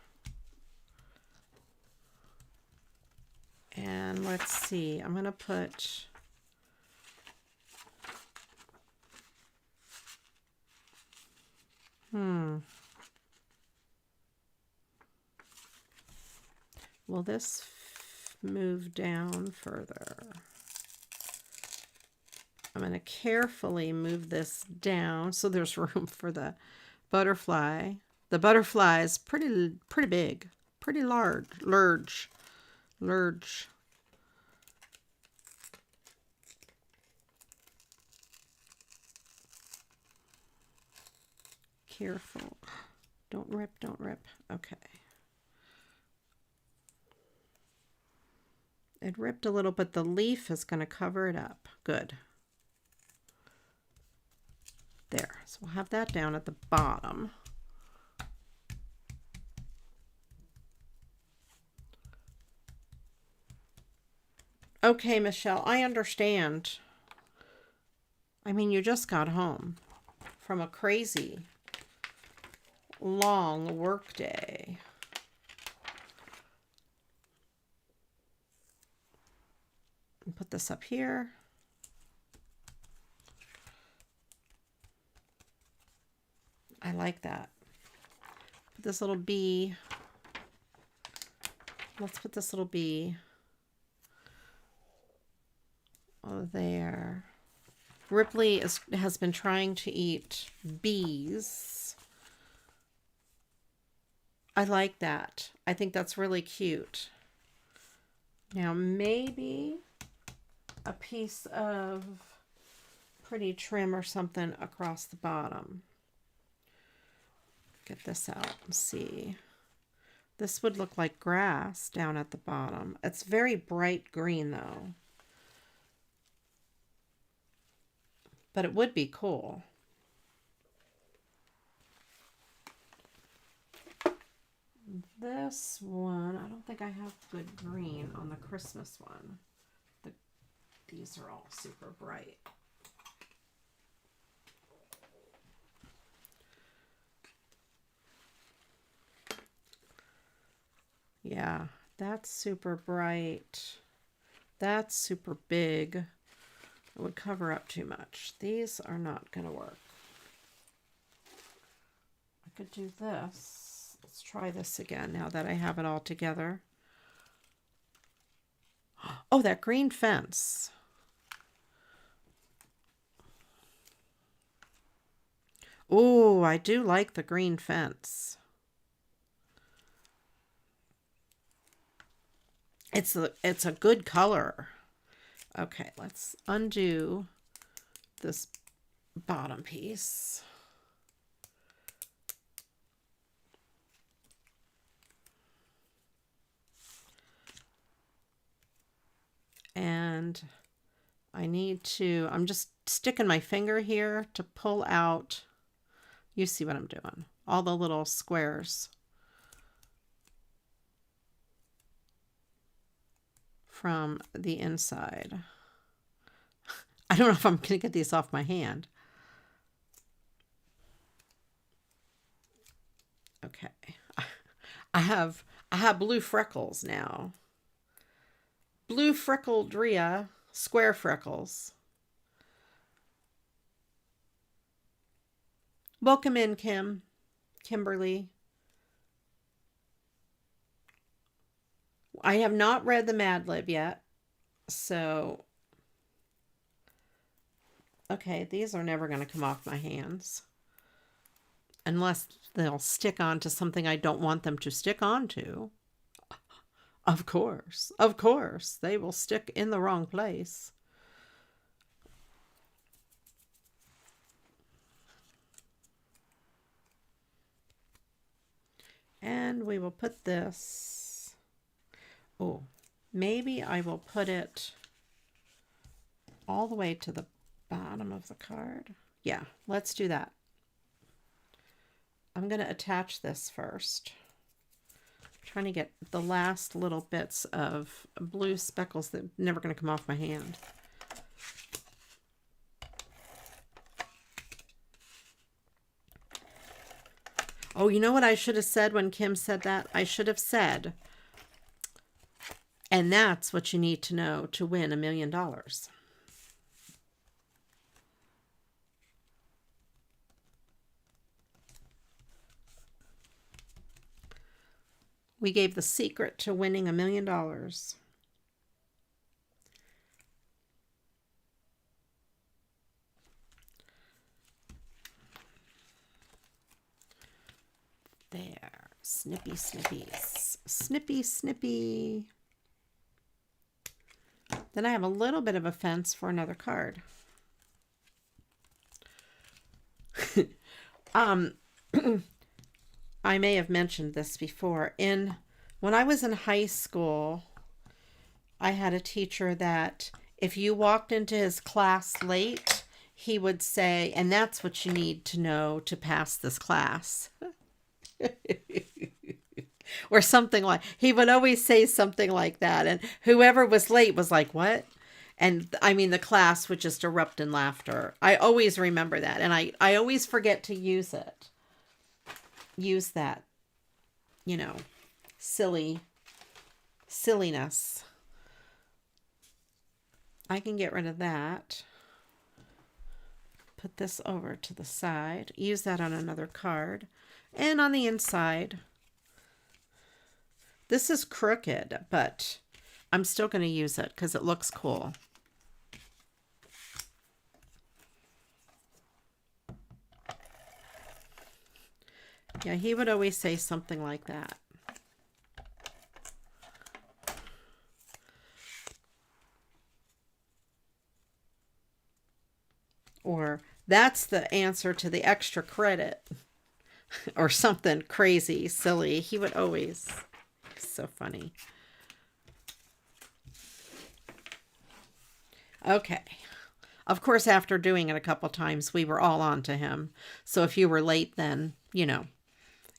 And let's see, I'm going to put will this move down further? I'm going to carefully move this down so there's room for the butterfly. The butterfly is pretty big, pretty large. Careful. Don't rip. Okay. It ripped a little, but the leaf is going to cover it up. Good. There. So we'll have that down at the bottom. Okay, Michelle, I understand. I mean, you just got home from a crazy long work day. And put this up here. I like that. Put this little bee. Let's put this little bee there. Ripley has been trying to eat bees. I like that. I think that's really cute. Now maybe a piece of pretty trim or something across the bottom. Get this out and see. This would look like grass down at the bottom. It's very bright green though. But it would be cool. This one, I don't think I have good green on the Christmas one. These are all super bright. Yeah, that's super bright. That's super big. It would cover up too much. These are not going to work. I could do this. Let's try this again now that I have it all together. Oh, that green fence. Oh, I do like the green fence. It's a good color. Okay, let's undo this bottom piece. And I'm just sticking my finger here to pull out, you see what I'm doing, all the little squares from the inside. I don't know if I'm going to get these off my hand. Okay. I have blue freckles now. Blue freckled Ria, square freckles. Welcome in, Kim. Kimberly. I have not read the Mad Lib yet. So, okay, these are never going to come off my hands. Unless they'll stick onto something I don't want them to stick onto. Of course. Of course. They will stick in the wrong place. And we will put this. Oh, maybe I will put it all the way to the bottom of the card. Yeah, let's do that. I'm going to attach this first. I'm trying to get the last little bits of blue speckles that are never going to come off my hand. Oh, you know what I should have said when Kim said that? I should have said, and that's what you need to know to win $1 million. We gave the secret to winning $1 million. There. Snippy, snippies. Snippy, snippy. Then I have a little bit of a fence for another card. I may have mentioned this before. When I was in high school, I had a teacher that if you walked into his class late, he would say, and that's what you need to know to pass this class. Or something like, he would always say something like that. And whoever was late was like, what? And I mean, the class would just erupt in laughter. I always remember that. And I always forget to use it. Use that, you know, silliness. I can get rid of that. Put this over to the side. Use that on another card. And on the inside, this is crooked, but I'm still going to use it because it looks cool. Yeah, he would always say something like that. Or that's the answer to the extra credit. Or something crazy, silly. He would always. So funny. Okay. Of course, after doing it a couple times, we were all on to him. So if you were late, then, you know,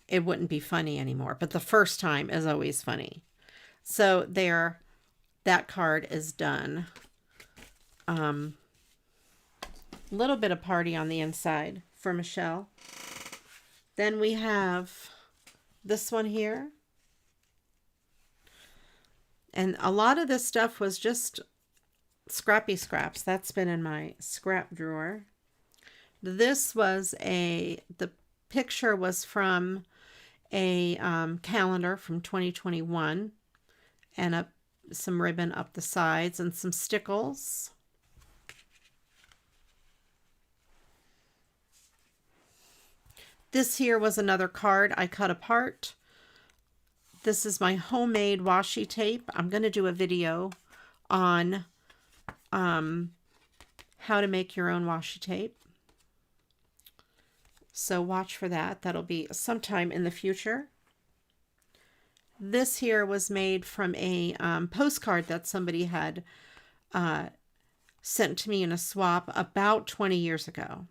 it wouldn't be funny anymore. But the first time is always funny. So there, that card is done. Little bit of party on the inside for Michelle. Then we have this one here. And a lot of this stuff was just scrappy scraps. That's been in my scrap drawer. This was the picture was from a calendar from 2021. And some ribbon up the sides and some stickles. This here was another card I cut apart. This is my homemade washi tape. I'm going to do a video on how to make your own washi tape. So watch for that. That'll be sometime in the future. This here was made from a postcard that somebody had sent to me in a swap about 20 years ago.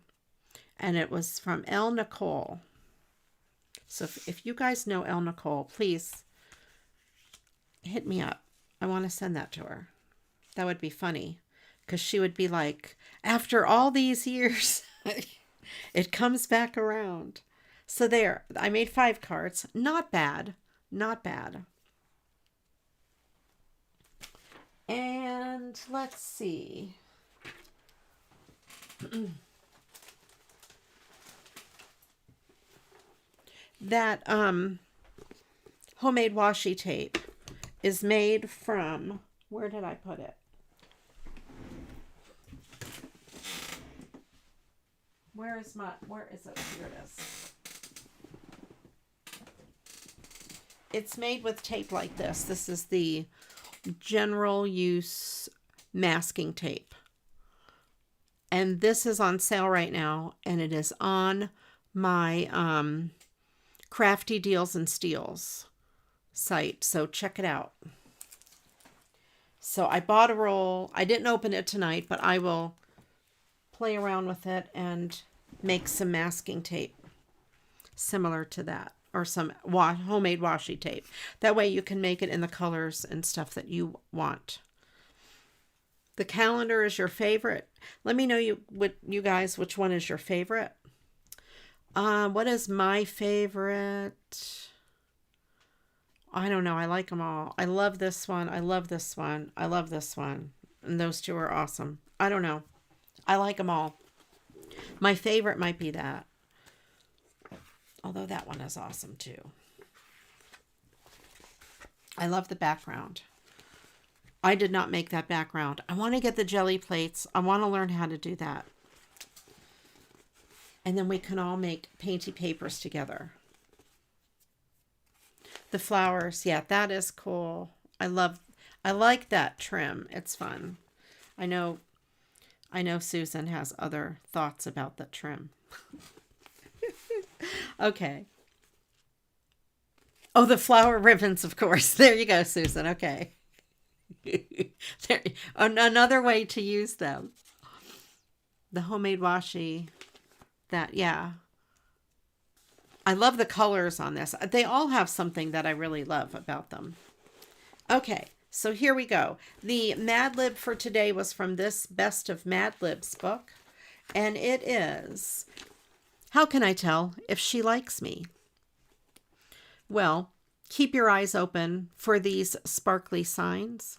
And it was from El Nicole. So if you guys know El Nicole, please hit me up. I want to send that to her. That would be funny. Because she would be like, after all these years, it comes back around. So there, I made 5 cards. Not bad. Not bad. And let's see. That homemade washi tape is made from, where did I put it? Where is it? Here it is. It's made with tape like this. This is the general use masking tape. And this is on sale right now, and it is on my Crafty Deals and Steals site. So check it out. So I bought a roll. I didn't open it tonight, but I will play around with it and make some masking tape similar to that, or some homemade washi tape. That way you can make it in the colors and stuff that you want. The calendar is your favorite. Let me know you guys which one is your favorite. What is my favorite? I don't know. I like them all. I love this one. I love this one. I love this one. And those two are awesome. I don't know. I like them all. My favorite might be that. Although that one is awesome too. I love the background. I did not make that background. I want to get the jelly plates. I want to learn how to do that. And then we can all make painty papers together. The flowers, yeah, that is cool. I like that trim. It's fun. I know Susan has other thoughts about the trim. Okay. Oh, the flower ribbons, of course. There you go, Susan. Okay. Another way to use them. The homemade washi. That, yeah. I love the colors on this. They all have something that I really love about them. Okay, so here we go. The Mad Lib for today was from this Best of Mad Lib's book. And it is, how can I tell if she likes me? Well, keep your eyes open for these sparkly signs.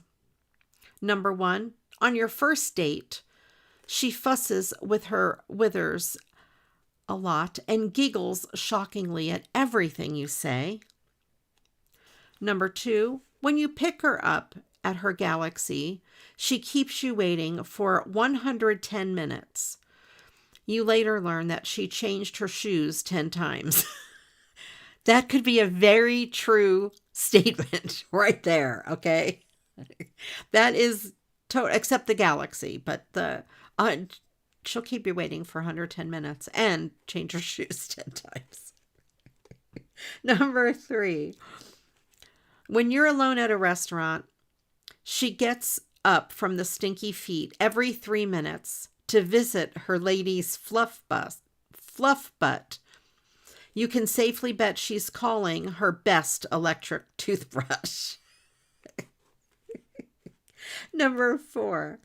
Number 1, on your first date, she fusses with her withers a lot and giggles shockingly at everything you say. Number 2, when you pick her up at her galaxy, she keeps you waiting for 110 minutes. You later learn that she changed her shoes 10 times. That could be a very true statement right there, okay? That is except the galaxy, but the she'll keep you waiting for 110 minutes and change her shoes 10 times. Number 3, when you're alone at a restaurant, she gets up from the stinky feet every 3 minutes to visit her lady's fluff butt. You can safely bet she's calling her best electric toothbrush. Number 4,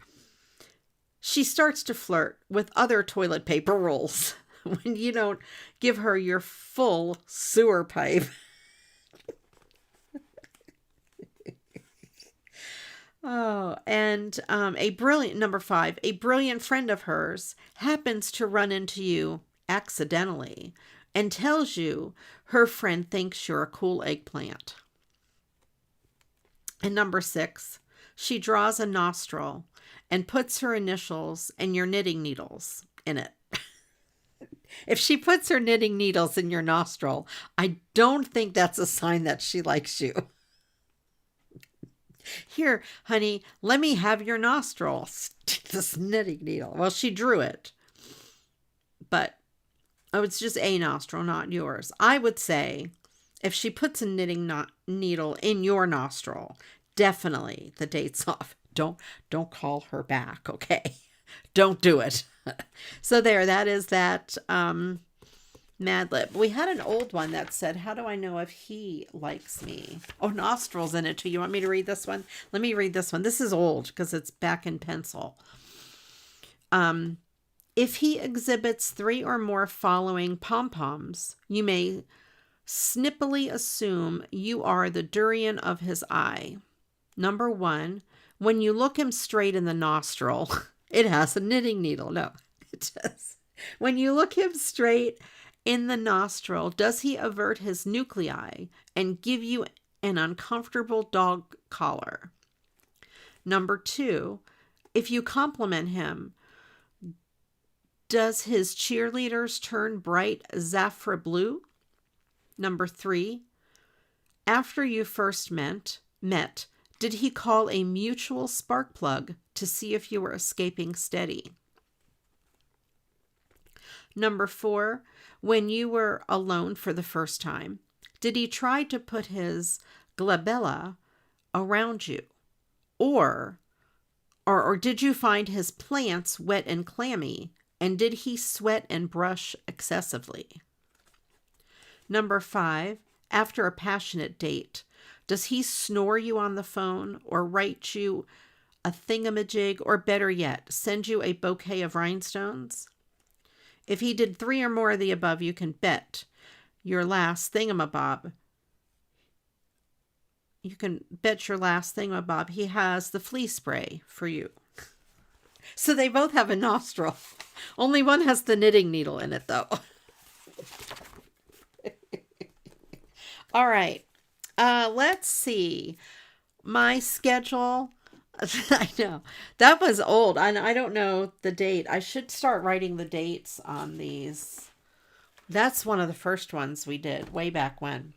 she starts to flirt with other toilet paper rolls when you don't give her your full sewer pipe. Oh, and number 5, a brilliant friend of hers happens to run into you accidentally and tells you her friend thinks you're a cool eggplant. And number 6, she draws a nostril and puts her initials and your knitting needles in it. If she puts her knitting needles in your nostril, I don't think that's a sign that she likes you. Here, honey, let me have your nostril. This knitting needle. Well, she drew it. But, it's just a nostril, not yours. I would say, if she puts a knitting needle in your nostril, definitely the date's off. Don't call her back, okay? Don't do it. So there, that is that Mad Lib. We had an old one that said, how do I know if he likes me? Oh, nostrils in it too. You want me to read this one? Let me read this one. This is old because it's back in pencil. If he exhibits 3 or more following pom-poms, you may snippily assume you are the durian of his eye. Number 1, when you look him straight in the nostril, it has a knitting needle. No, it does. When you look him straight in the nostril, does he avert his nuclei and give you an uncomfortable dog collar? Number 2, if you compliment him, does his cheerleaders turn bright zafra blue? Number 3, after you first met, did he call a mutual spark plug to see if you were escaping steady? Number 4, when you were alone for the first time, did he try to put his glabella around you? Or did you find his plants wet and clammy? And did he sweat and brush excessively? Number 5, after a passionate date, does he snore you on the phone or write you a thingamajig, or better yet, send you a bouquet of rhinestones? If he did 3 or more of the above, you can bet your last thingamabob. You can bet your last thingamabob he has the flea spray for you. So they both have a nostril. Only one has the knitting needle in it, though. All right. Let's see. My schedule. I know. That was old. I don't know the date. I should start writing the dates on these. That's one of the first ones we did way back when,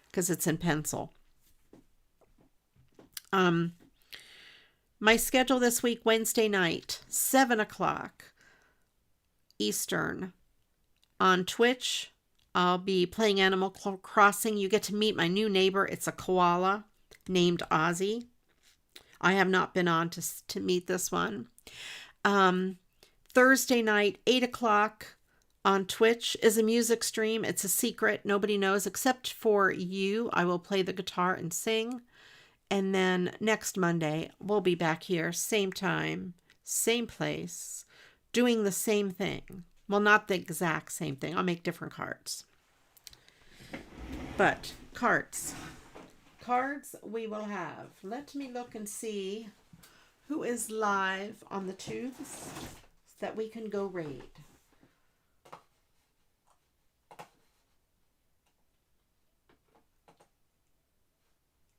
because it's in pencil. My schedule this week, Wednesday night, 7 o'clock Eastern. On Twitch, I'll be playing Animal Crossing. You get to meet my new neighbor. It's a koala named Ozzy. I have not been on to meet this one. Thursday night, 8 o'clock on Twitch is a music stream. It's a secret. Nobody knows except for you. I will play the guitar and sing. And then next Monday, we'll be back here, same time, same place, doing the same thing. Well, not the exact same thing. I'll make different cards. But cards we will have. Let me look and see who is live on the tubes so that we can go raid.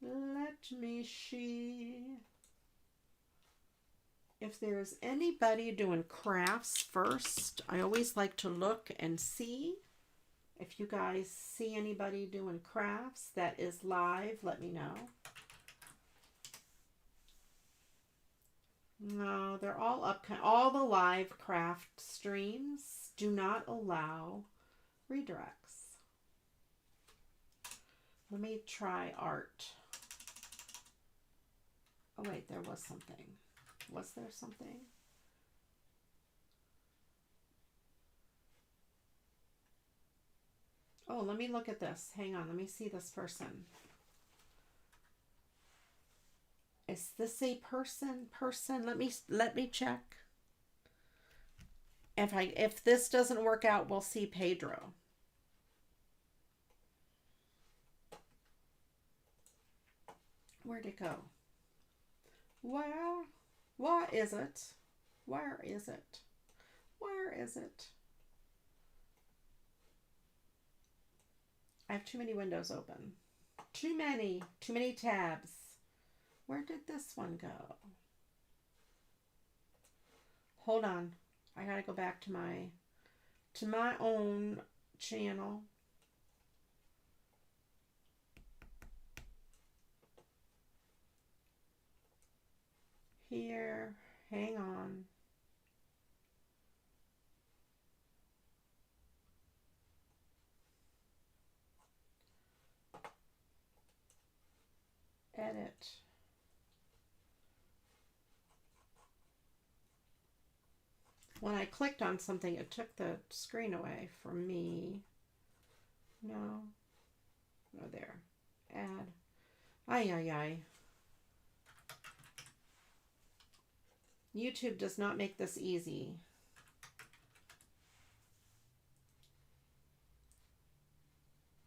Let me see if there's anybody doing crafts first. I always like to look and see if you guys see anybody doing crafts that is live. Let me know. No, they're all up. All the live craft streams do not allow redirects. Let me try art. Oh, wait, there was something. Was there something? Oh, let me look at this. Hang on, let me see this person. Is this a person? Let me check. If this doesn't work out, we'll see Pedro. Where'd it go? Where is it? Where is it? Where is it? I have too many windows open. Too many tabs. Where did this one go? Hold on. I gotta go back to my own channel. Here, hang on. Edit. When I clicked on something, it took the screen away from me. No, there. Add. Ay. YouTube does not make this easy.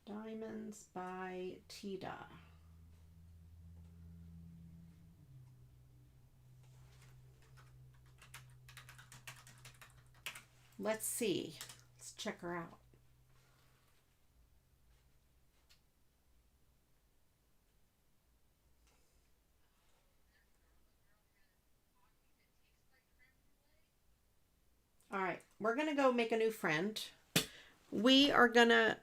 Diamonds by Tida. Let's see. Let's check her out. All right, we're going to go make a new friend. We are going to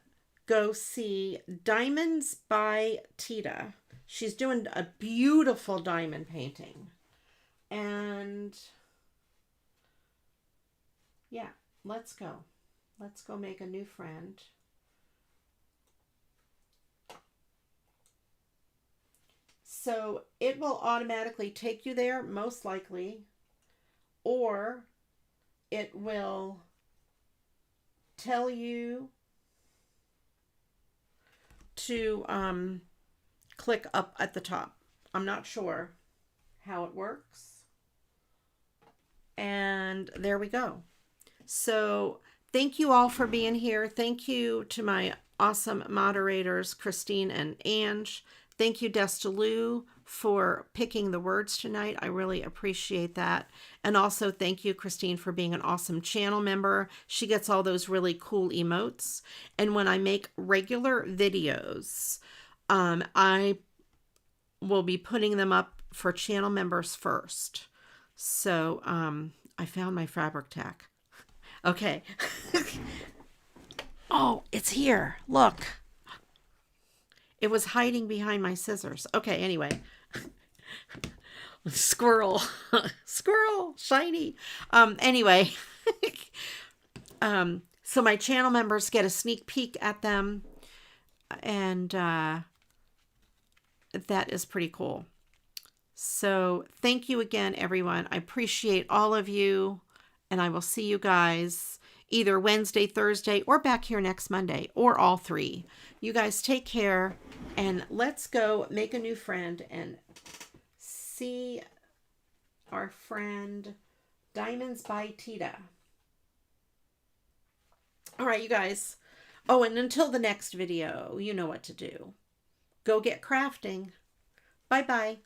go see Diamonds by Tita. She's doing a beautiful diamond painting. And yeah, let's go. Let's go make a new friend. So it will automatically take you there, most likely, or it will tell you to click up at the top. I'm not sure how it works. And there we go. So thank you all for being here. Thank you to my awesome moderators, Christine and Ange. Thank you, Destalu, for picking the words tonight. I really appreciate that. And also thank you, Christine, for being an awesome channel member. She gets all those really cool emotes. And when I make regular videos, I will be putting them up for channel members first. So I found my fabric tack. Okay. Oh, it's here. Look. It was hiding behind my scissors. Okay, anyway. Squirrel. Squirrel. Shiny. Anyway. So my channel members get a sneak peek at them. And that is pretty cool. So thank you again, everyone. I appreciate all of you. And I will see you guys either Wednesday, Thursday, or back here next Monday, or all three. You guys take care, and let's go make a new friend and see our friend Diamonds by Tita. All right, you guys. Oh, and until the next video, you know what to do. Go get crafting. Bye-bye.